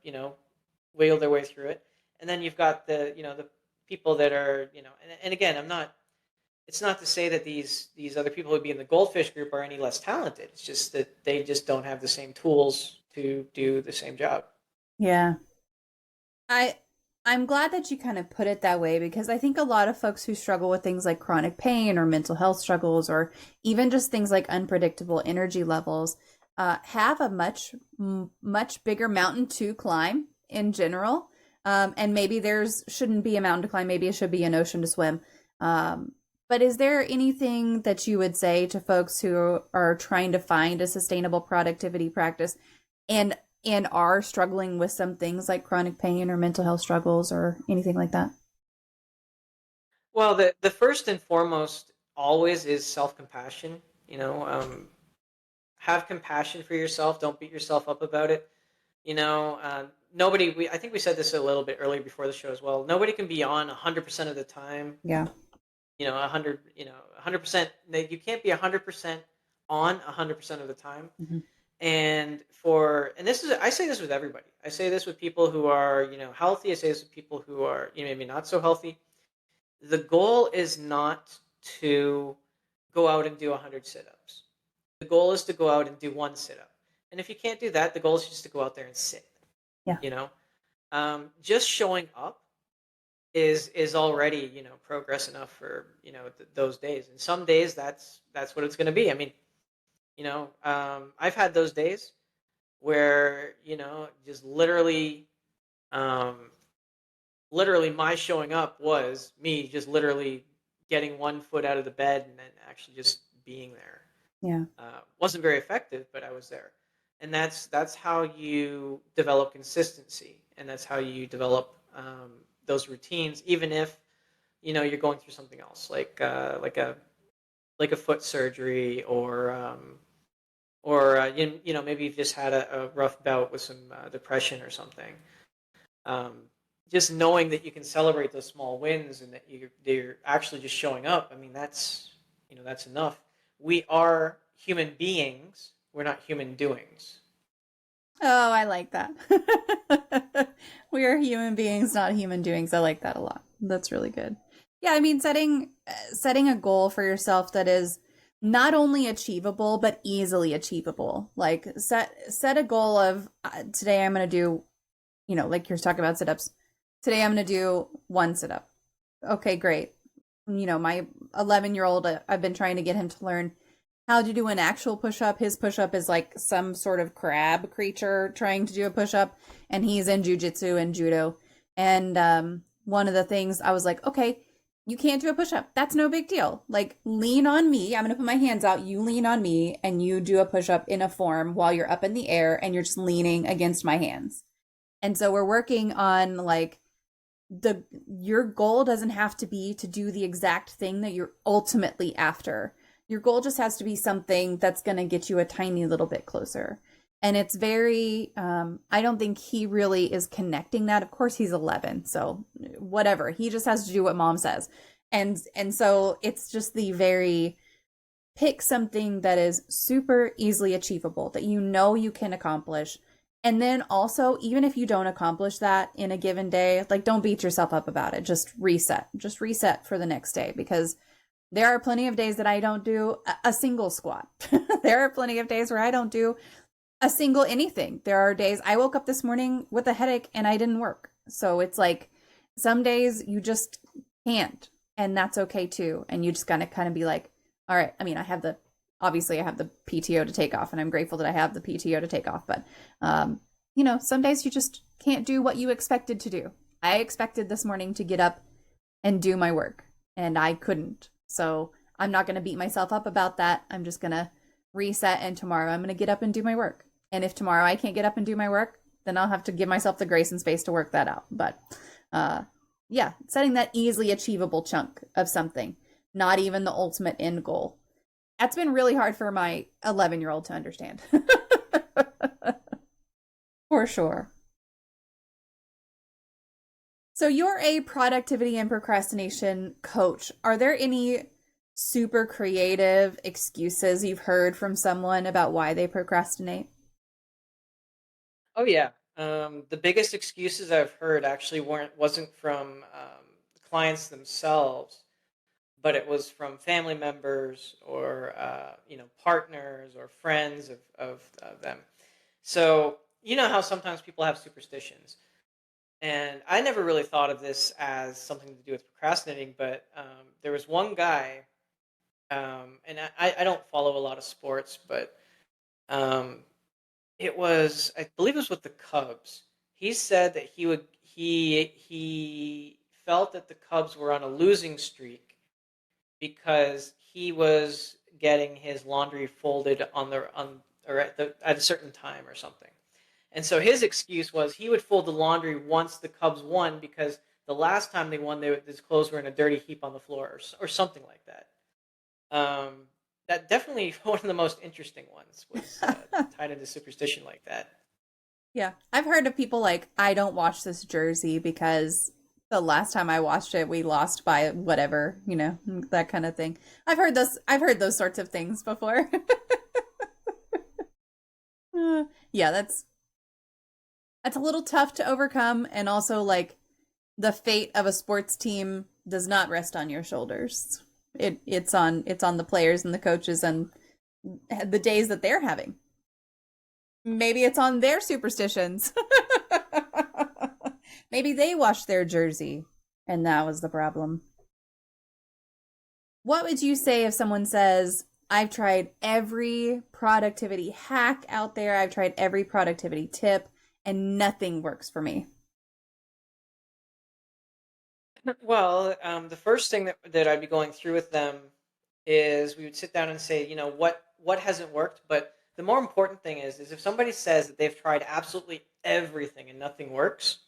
S2: wiggle their way through it. And then you've got the people that are, and again, it's not to say that these other people who would be in the goldfish group are any less talented. It's just that they just don't have the same tools to do the same job.
S1: Yeah. I I'm glad that you kind of put it that way, because I think a lot of folks who struggle with things like chronic pain or mental health struggles, or even just things like unpredictable energy levels, have a much bigger mountain to climb in general. And maybe there's shouldn't be a mountain to climb. Maybe it should be an ocean to swim. But is there anything that you would say to folks who are trying to find a sustainable productivity practice and are struggling with some things like chronic pain or mental health struggles or anything like that?
S2: Well, the first and foremost always is self compassion. Have compassion for yourself. Don't beat yourself up about it. Nobody. I think we said this a little bit earlier before the show as well. Nobody can be on 100% of the time.
S1: Yeah.
S2: 100%. You can't be 100% on 100% of the time.
S1: Mm-hmm.
S2: And this is, I say this with everybody. I say this with people who are, healthy. I say this with people who are, maybe not so healthy. The goal is not to go out and do 100 sit-ups. The goal is to go out and do one sit-up. And if you can't do that, the goal is just to go out there and sit.
S1: Yeah.
S2: Just showing up is already, progress enough for, those days. And some days that's what it's going to be. I mean, I've had those days where, just literally my showing up was me just literally getting one foot out of the bed and then actually just being there.
S1: Yeah.
S2: Wasn't very effective, but I was there. And that's how you develop consistency, and that's how you develop those routines, even if you're going through something else, like a foot surgery, or maybe you've just had a rough bout with some depression or something. Just knowing that you can celebrate those small wins and that they're actually just showing up. I mean, that's enough. We are human beings. We're not human doings.
S1: Oh, I like that. We are human beings, not human doings. I like that a lot. That's really good. Yeah, I mean, setting a goal for yourself that is not only achievable but easily achievable. Like set a goal of today I'm going to do, like you're talking about sit-ups. Today I'm going to do one sit-up. Okay, great. My 11-year-old, I've been trying to get him to learn how to do an actual push-up. His push-up is like some sort of crab creature trying to do a push-up, and he's in jujitsu and judo. And one of the things I was like, okay, you can't do a push-up. That's no big deal. Like, lean on me. I'm gonna put my hands out. You lean on me, and you do a push-up in a form while you're up in the air, and you're just leaning against my hands. And so we're working on like your goal doesn't have to be to do the exact thing that you're ultimately after. Your goal just has to be something that's going to get you a tiny little bit closer. And it's very, I don't think he really is connecting that. Of course, he's 11, so whatever. He just has to do what mom says. And so it's just the very pick something that is super easily achievable, that you know you can accomplish. And then also, even if you don't accomplish that in a given day, like, don't beat yourself up about it. Just reset. Just reset for the next day, because there are plenty of days that I don't do a single squat. There are plenty of days where I don't do a single anything. There are days I woke up this morning with a headache and I didn't work. So it's like some days you just can't, and that's okay too. And you just gotta kind of be like, all right, I mean, obviously I have the PTO to take off, and I'm grateful that I have the PTO to take off. But, some days you just can't do what you expected to do. I expected this morning to get up and do my work, and I couldn't. So I'm not going to beat myself up about that. I'm just going to reset, and tomorrow I'm going to get up and do my work. And if tomorrow I can't get up and do my work, then I'll have to give myself the grace and space to work that out. But yeah, setting that easily achievable chunk of something, not even the ultimate end goal. That's been really hard for my 11-year-old to understand. For sure. So you're a productivity and procrastination coach. Are there any super creative excuses you've heard from someone about why they procrastinate?
S2: Oh yeah. The biggest excuses I've heard actually wasn't from clients themselves, but it was from family members or partners or friends of them. So you know how sometimes people have superstitions, and I never really thought of this as something to do with procrastinating. But there was one guy, and I don't follow a lot of sports, but um, I believe it was with the Cubs. He said that he felt that the Cubs were on a losing streak because he was getting his laundry folded or at a certain time or something. And so his excuse was he would fold the laundry once the Cubs won, because the last time they won, his clothes were in a dirty heap on the floor, or something like that. That definitely one of the most interesting ones was tied into superstition like that.
S1: Yeah. I've heard of people like, I don't wash this jersey because the last time I watched it, we lost by whatever, that kind of thing. I've heard those sorts of things before. Yeah, that's a little tough to overcome. And also, like, the fate of a sports team does not rest on your shoulders. It's on the players and the coaches and the days that they're having. Maybe it's on their superstitions. Maybe they washed their jersey and that was the problem. What would you say if someone says, I've tried every productivity hack out there, I've tried every productivity tip, and nothing works for me?
S2: Well, the first thing that I'd be going through with them is we would sit down and say, what hasn't worked. But the more important thing is if somebody says that they've tried absolutely everything and nothing works,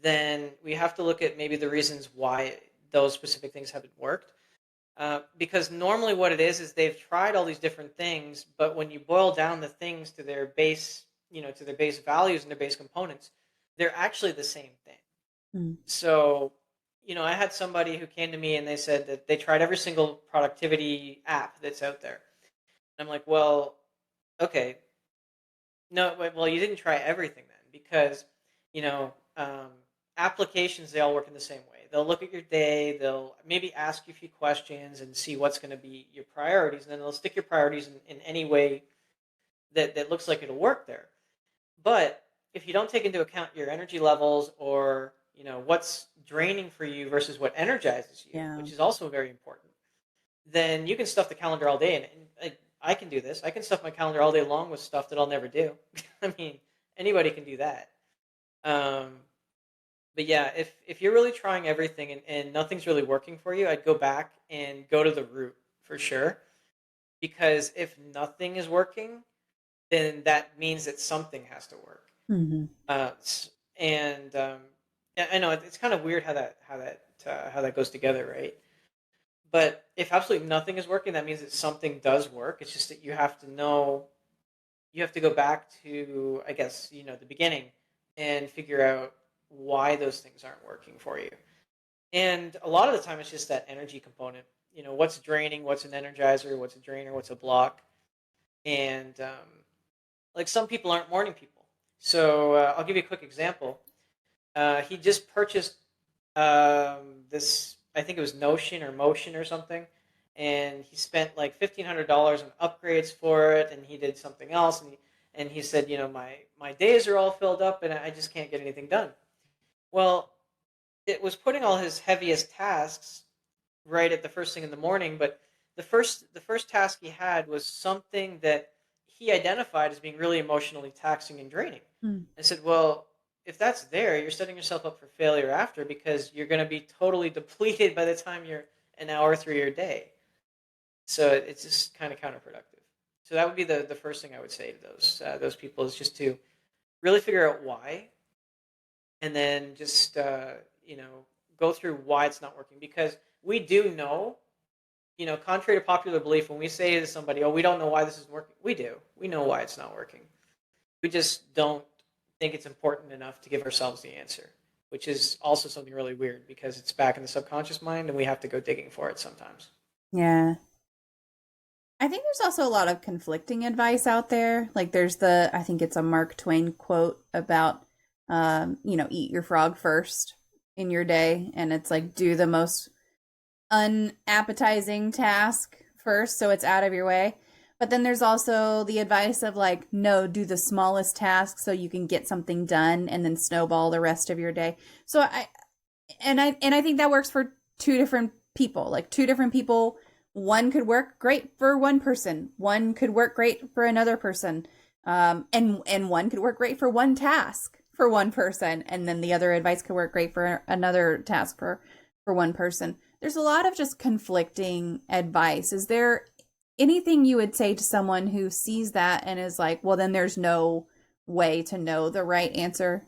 S2: then we have to look at maybe the reasons why those specific things haven't worked. Because normally what it is they've tried all these different things, but when you boil down the things to their base, to their base values and their base components, they're actually the same thing.
S1: Mm.
S2: So, I had somebody who came to me and they said that they tried every single productivity app that's out there. And I'm like, well, okay, no, well, you didn't try everything then, because, you know, um, applications, they all work in the same way. They'll look at your day, they'll maybe ask you a few questions and see what's going to be your priorities, and then they'll stick your priorities in any way that looks like it'll work there. But if you don't take into account your energy levels, or what's draining for you versus what energizes you,
S1: Yeah.
S2: which is also very important, then you can stuff the calendar all day, and I can do this. I can stuff my calendar all day long with stuff that I'll never do. I mean, anybody can do that. Um, but yeah, if you're really trying everything and nothing's really working for you, I'd go back and go to the root for sure. Because if nothing is working, then that means that something has to work.
S1: Hmm.
S2: Uh, and yeah, I know it's kind of weird how that goes together, right? But if absolutely nothing is working, that means that something does work. It's just that you have to know, you have to go back to, I guess, the beginning and figure out why those things aren't working for you. And a lot of the time, it's just that energy component. What's draining, what's an energizer, what's a drainer, what's a block. And like some people aren't morning people. So I'll give you a quick example. He just purchased this, I think it was Notion or Motion or something, and he spent like $1,500 on upgrades for it, and he did something else, and he said, my days are all filled up, and I just can't get anything done. Well, it was putting all his heaviest tasks right at the first thing in the morning, but the first task he had was something that he identified as being really emotionally taxing and draining.
S1: Mm.
S2: I said, well, if that's there, you're setting yourself up for failure after, because you're going to be totally depleted by the time you're an hour through your day. So it's just kind of counterproductive. So that would be the first thing I would say to those people, is just to really figure out why, and then just go through why it's not working, because we do know, contrary to popular belief, when we say to somebody, oh, we don't know why this isn't working, we know why it's not working. We just don't think it's important enough to give ourselves the answer, which is also something really weird, because it's back in the subconscious mind and we have to go digging for it sometimes.
S1: Yeah. I think there's also a lot of conflicting advice out there. Like there's I think it's a Mark Twain quote about, eat your frog first in your day. And it's like, do the most unappetizing task first so it's out of your way. But then there's also the advice of like, no, do the smallest task so you can get something done and then snowball the rest of your day. So I think that works for two different people. Like two different people, one could work great for one person, one could work great for another person. And one could work great for one task for one person, and then the other advice could work great for another task for one person. There's a lot of just conflicting advice. Is there anything you would say to someone who sees that and is like, well, then there's no way to know the right answer?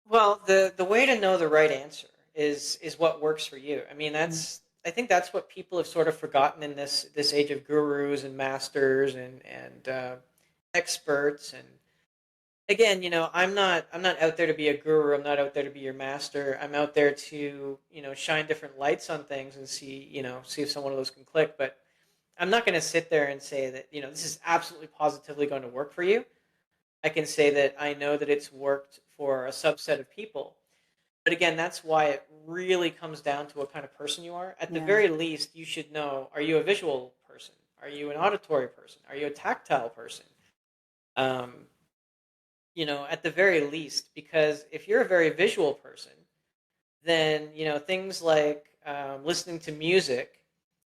S2: Well, the way to know the right answer is what works for you. I mean,
S1: Mm.
S2: I think that's what people have sort of forgotten in this age of gurus and masters and experts. And again, I'm not out there to be a guru. I'm not out there to be your master. I'm out there to shine different lights on things and see if some one of those can click. But I'm not going to sit there and say that this is absolutely positively going to work for you. I can say that I know that it's worked for a subset of people. But again, that's why it really comes down to what kind of person you are. At the
S1: Yeah.
S2: very least, you should know, are you a visual person? Are you an auditory person? Are you a tactile person? Um, at the very least, because if you're a very visual person, then, things like listening to music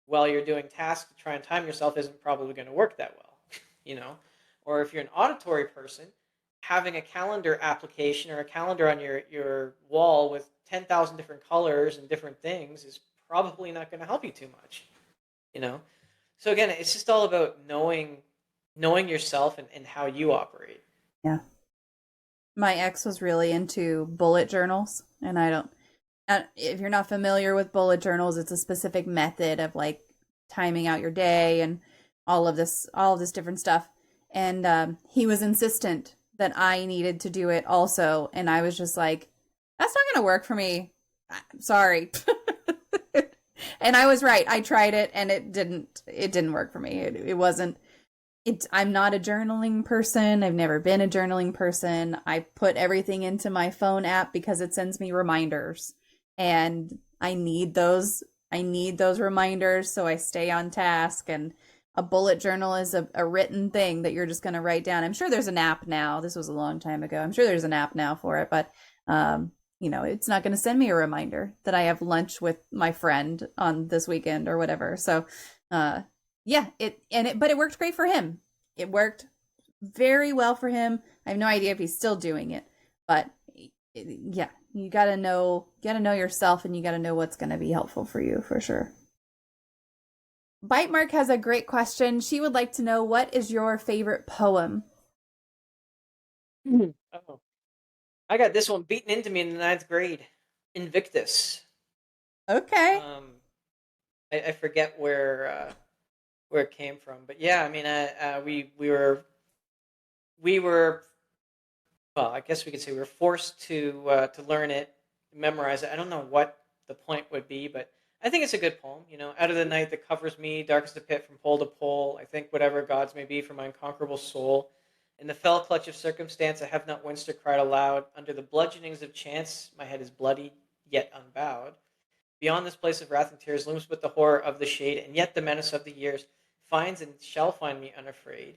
S2: while you're doing tasks to try and time yourself isn't probably going to work that well, you know? Or if you're an auditory person, having a calendar application or a calendar on your wall with 10,000 different colors and different things is probably not going to help you too much, you know? So again, it's just all about knowing yourself and how you operate.
S1: Yeah. My ex was really into bullet journals, and I don't. If you're not familiar with bullet journals, it's a specific method of like timing out your day and all of this different stuff. And he was insistent that I needed to do it also, and I was just like, "That's not going to work for me. I'm sorry." And I was right. I tried it, and it didn't. It didn't work for me. It wasn't. I'm not a journaling person. I've never been a journaling person. I put everything into my phone app because it sends me reminders. And I need those reminders so I stay on task. And a bullet journal is a written thing that you're just going to write down. I'm sure there's an app now. This was a long time ago. I'm sure there's an app now for it, but it's not going to send me a reminder that I have lunch with my friend on this weekend or whatever. So, yeah, but it worked great for him. It worked very well for him. I have no idea if he's still doing it, but yeah, you got to know yourself, and you got to know what's going to be helpful for you for sure. Bite Mark has a great question. She would like to know, what is your favorite poem?
S2: Oh, I got this one beaten into me in the ninth grade. Invictus.
S1: Okay.
S2: I forget where it came from, but yeah, I mean, we were well, I guess we could say we were forced to learn it, memorize it. I don't know what the point would be, but I think it's a good poem. Out of the night that covers me, dark as the pit from pole to pole. I think whatever gods may be for my unconquerable soul. In the fell clutch of circumstance, I have not winced or cried aloud. Under the bludgeonings of chance, my head is bloodied yet unbowed. Beyond this place of wrath and tears looms but the horror of the shade, and yet the menace of the years finds and shall find me unafraid.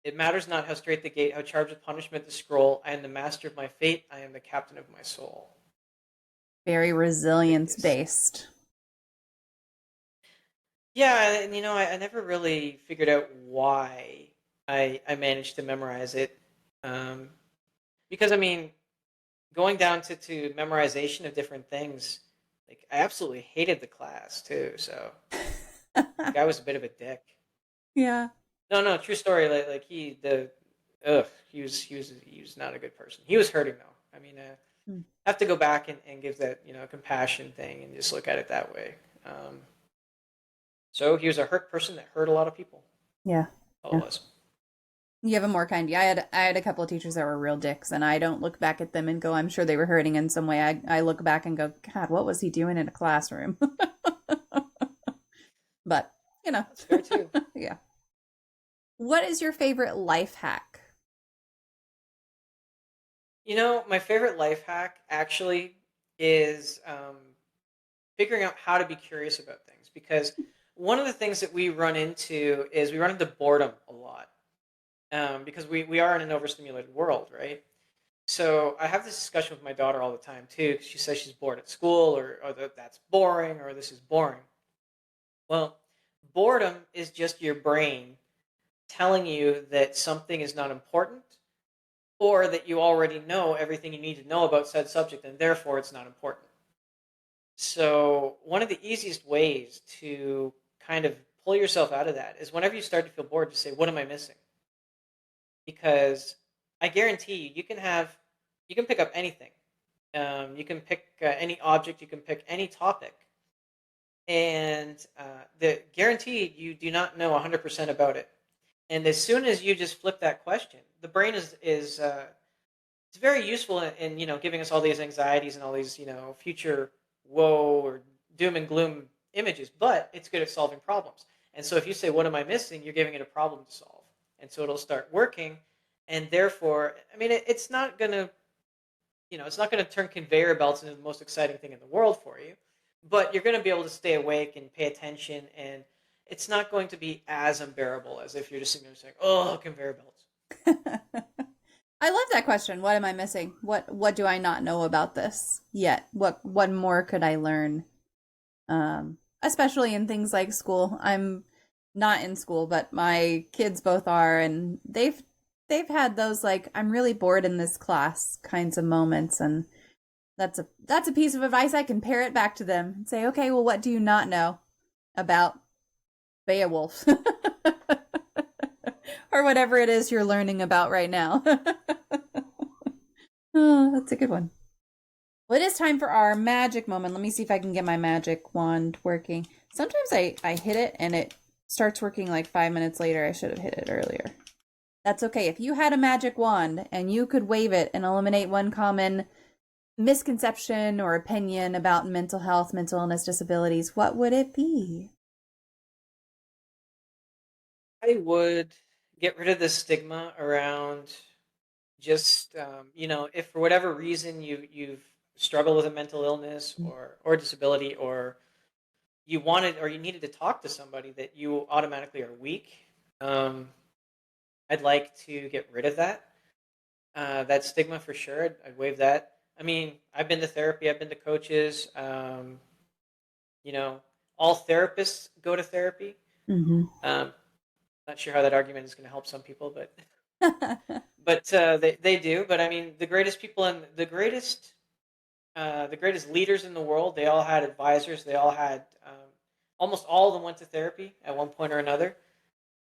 S2: It matters not how straight the gate, how charged with punishment the scroll. I am the master of my fate. I am the captain of my soul.
S1: Very resilience
S2: Invictus.
S1: based.
S2: Yeah, and I never really figured out why I managed to memorize it. Um, because I mean, going down to memorization of different things, like I absolutely hated the class too. So the guy was a bit of a dick.
S1: Yeah.
S2: No, no, true story. Like he was not a good person. He was hurting though. I mean,
S1: Mm.
S2: have to go back and give that compassion thing and just look at it that way. So he was a hurt person that hurt a lot of people.
S1: Yeah.
S2: All
S1: Yeah.
S2: of us.
S1: You have a more kind. Yeah, I had a couple of teachers that were real dicks, and I don't look back at them and go, I'm sure they were hurting in some way. I look back and go, God, what was he doing in a classroom? But,
S2: That's fair too.
S1: yeah. What is your favorite life hack?
S2: My favorite life hack actually is figuring out how to be curious about things, because one of the things that we run into is we run into boredom a lot, because we are in an overstimulated world, right? So I have this discussion with my daughter all the time too. 'Cause she says she's bored at school, or that that's boring, or this is boring. Well, boredom is just your brain telling you that something is not important, or that you already know everything you need to know about said subject, and therefore it's not important. So, one of the easiest ways to kind of pull yourself out of that is whenever you start to feel bored, just say, "What am I missing?" Because I guarantee you, you can pick up anything. You can pick any object, you can pick any topic, and the guaranteed you do not know 100% about it. And as soon as you just flip that question, the brain is it's very useful in giving us all these anxieties and all these future woe or doom and gloom images, but it's good at solving problems. And so if you say, "What am I missing?" you're giving it a problem to solve, and so it'll start working. And therefore, I mean, it's not going to turn conveyor belts into the most exciting thing in the world for you, but you're going to be able to stay awake and pay attention, and it's not going to be as unbearable as if you're just sitting there saying, "Oh, conveyor belts."
S1: I love that question. What am I missing? What do I not know about this yet? What more could I learn? Especially in things like school. I'm not in school, but my kids both are, and they've had those, like, I'm really bored in this class kinds of moments, and that's a piece of advice I can parrot back to them and say, okay, well, what do you not know about Beowulf? Or whatever it is you're learning about right now. Oh, that's a good one. Well, it is time for our magic moment. Let me see if I can get my magic wand working. Sometimes I hit it and it starts working like 5 minutes later. I should have hit it earlier. That's okay. If you had a magic wand and you could wave it and eliminate one common misconception or opinion about mental health, mental illness, disabilities, what would it be?
S2: I would get rid of the stigma around just if for whatever reason you've struggled with a mental illness or disability, or you wanted or you needed to talk to somebody, that you automatically are weak. I'd like to get rid of that stigma for sure. I'd waive that. I mean, I've been to therapy, I've been to coaches. You know, all therapists go to therapy.
S1: Mm-hmm.
S2: Not sure how that argument is going to help some people, but they do. But I mean, the greatest people and the greatest leaders in the world, they all had advisors. They all had almost all of them went to therapy at one point or another,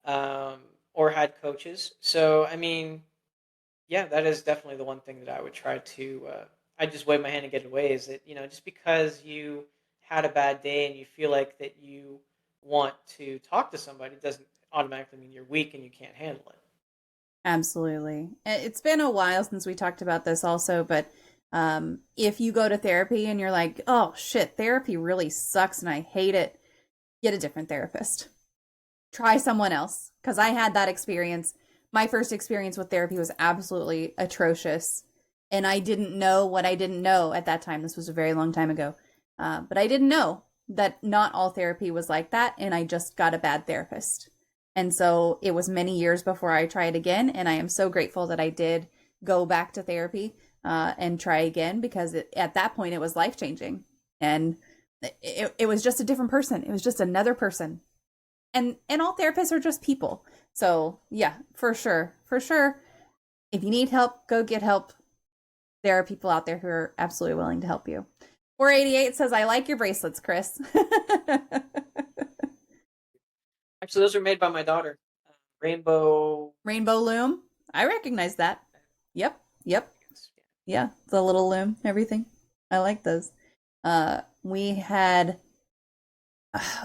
S2: um, or had coaches. So I mean, yeah, that is definitely the one thing that I would try to. I just wave my hand and get away. Is that just because you had a bad day and you feel like that you want to talk to somebody doesn't automatically mean you're weak and you can't handle it.
S1: Absolutely. It's been a while since we talked about this also, but if you go to therapy and you're like, oh shit, therapy really sucks and I hate it, get a different therapist. Try someone else. Because I had that experience. My first experience with therapy was absolutely atrocious. And I didn't know what I didn't know at that time. This was a very long time ago. But I didn't know that not all therapy was like that. And I just got a bad therapist. And so it was many years before I tried again. And I am so grateful that I did go back to therapy and try again, because at that point it was life changing. And it was just a different person. It was just another person. And all therapists are just people. So yeah, for sure. For sure. If you need help, go get help. There are people out there who are absolutely willing to help you. 488 says, I like your bracelets, Chris.
S2: Actually, those are made by my daughter. Rainbow.
S1: Rainbow loom. I recognize that. Yep. Yep. Yeah. The little loom, everything. I like those. We had,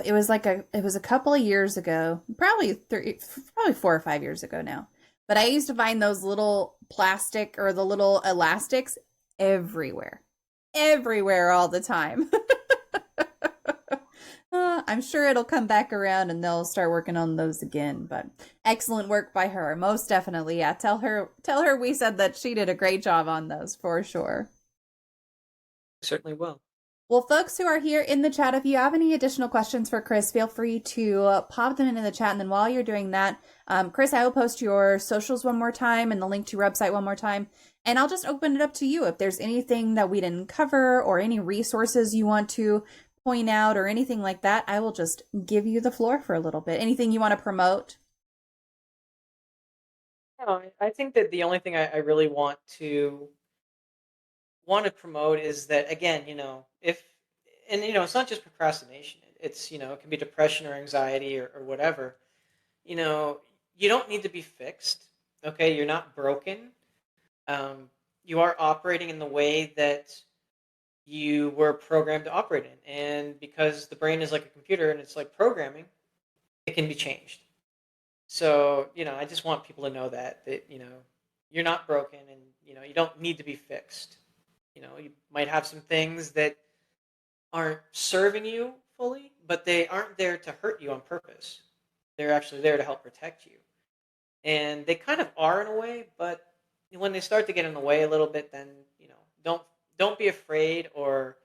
S1: it was a couple of years ago, probably 4 or 5 years ago now. But I used to find those little plastic or the little elastics everywhere all the time. I'm sure it'll come back around and they'll start working on those again. But excellent work by her, most definitely. Yeah, tell her we said that she did a great job on those for sure.
S2: Certainly will.
S1: Well, folks who are here in the chat, if you have any additional questions for Chris, feel free to pop them into the chat. And then while you're doing that, Chris, I will post your socials one more time and the link to your website one more time. And I'll just open it up to you. If there's anything that we didn't cover or any resources you want to point out or anything like that, I will just give you the floor for a little bit. Anything you want to promote?
S2: No, I think that the only thing I really want to promote is that, again, if and it's not just procrastination. It's it can be depression or anxiety or whatever. You don't need to be fixed. Okay, you're not broken. You are operating in the way that you were programmed to operate in, and because the brain is like a computer and it's like programming, it can be changed. So I just want people to know that you're not broken, and you don't need to be fixed. You might have some things that aren't serving you fully, but they aren't there to hurt you on purpose. They're actually there to help protect you. And they kind of are in a way, but when they start to get in the way a little bit, then, don't be afraid, or,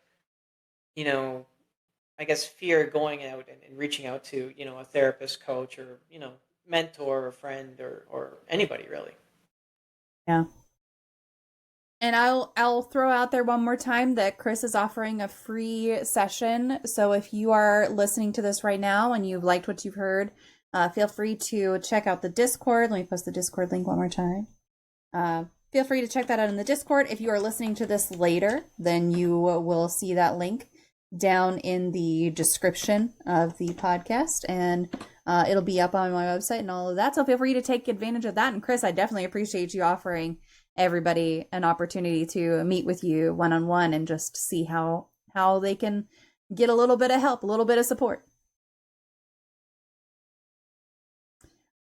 S2: I guess fear going out and reaching out to, a therapist, coach, or, mentor or friend, or anybody really.
S1: Yeah. And I'll throw out there one more time that Chris is offering a free session. So if you are listening to this right now and you've liked what you've heard, feel free to check out the Discord. Let me post the Discord link one more time. Feel free to check that out in the Discord. If you are listening to this later, then you will see that link down in the description of the podcast, and it'll be up on my website and all of that. So feel free to take advantage of that. And Chris, I definitely appreciate you offering everybody an opportunity to meet with you one-on-one and just see how they can get a little bit of help, a little bit of support.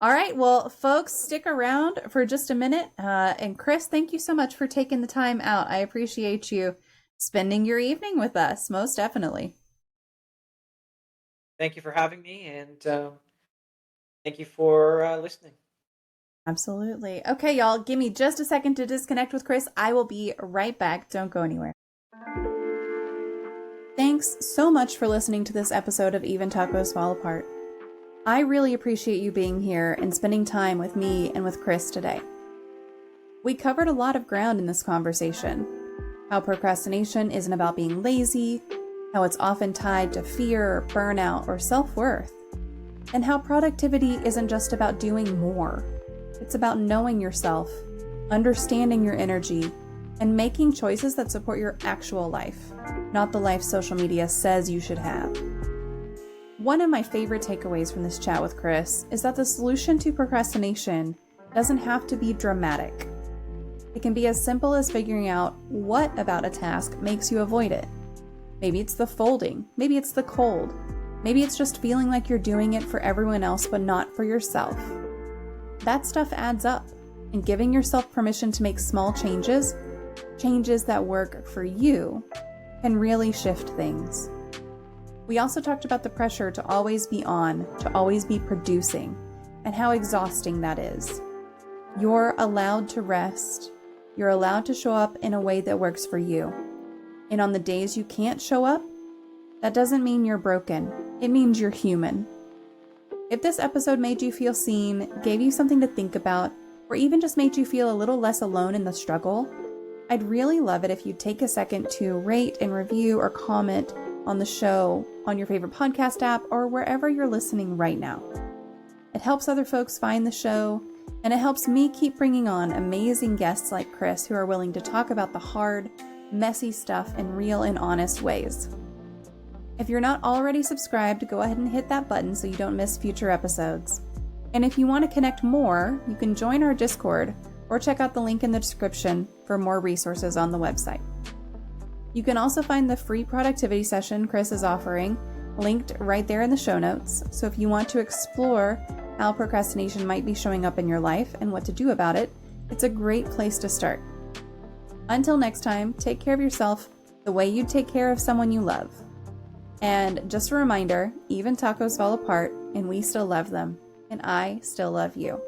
S1: All right, well, folks, stick around for just a minute. And Chris, thank you so much for taking the time out. I appreciate you spending your evening with us, most definitely.
S2: Thank you for having me, and thank you for listening.
S1: Absolutely. Okay, y'all, give me just a second to disconnect with Chris. I will be right back. Don't go anywhere. Thanks so much for listening to this episode of Even Tacos Fall Apart. I really appreciate you being here and spending time with me and with Chris today. We covered a lot of ground in this conversation. how procrastination isn't about being lazy, how it's often tied to fear, burnout, or self-worth, and how productivity isn't just about doing more. It's about knowing yourself, understanding your energy, and making choices that support your actual life, not the life social media says you should have. One of my favorite takeaways from this chat with Chris is that the solution to procrastination doesn't have to be dramatic. It can be as simple as figuring out what about a task makes you avoid it. Maybe it's the folding, maybe it's the cold, maybe it's just feeling like you're doing it for everyone else but not for yourself. That stuff adds up, and giving yourself permission to make small changes that work for you, can really shift things. We also talked about the pressure to always be on, to always be producing, and how exhausting that is. You're allowed to rest. You're allowed to show up in a way that works for you. And on the days you can't show up, that doesn't mean you're broken. It means you're human. If this episode made you feel seen, gave you something to think about, or even just made you feel a little less alone in the struggle, I'd really love it if you'd take a second to rate and review or comment on the show on your favorite podcast app or wherever you're listening right now. It helps other folks find the show, and it helps me keep bringing on amazing guests like Chris who are willing to talk about the hard, messy stuff in real and honest ways. If you're not already subscribed, go ahead and hit that button so you don't miss future episodes. And if you want to connect more, you can join our Discord or check out the link in the description for more resources on the website. You can also find the free productivity session Chris is offering linked right there in the show notes. So if you want to explore how procrastination might be showing up in your life and what to do about it, it's a great place to start. Until next time, take care of yourself the way you'd take care of someone you love. And just a reminder, even tacos fall apart and we still love them, and I still love you.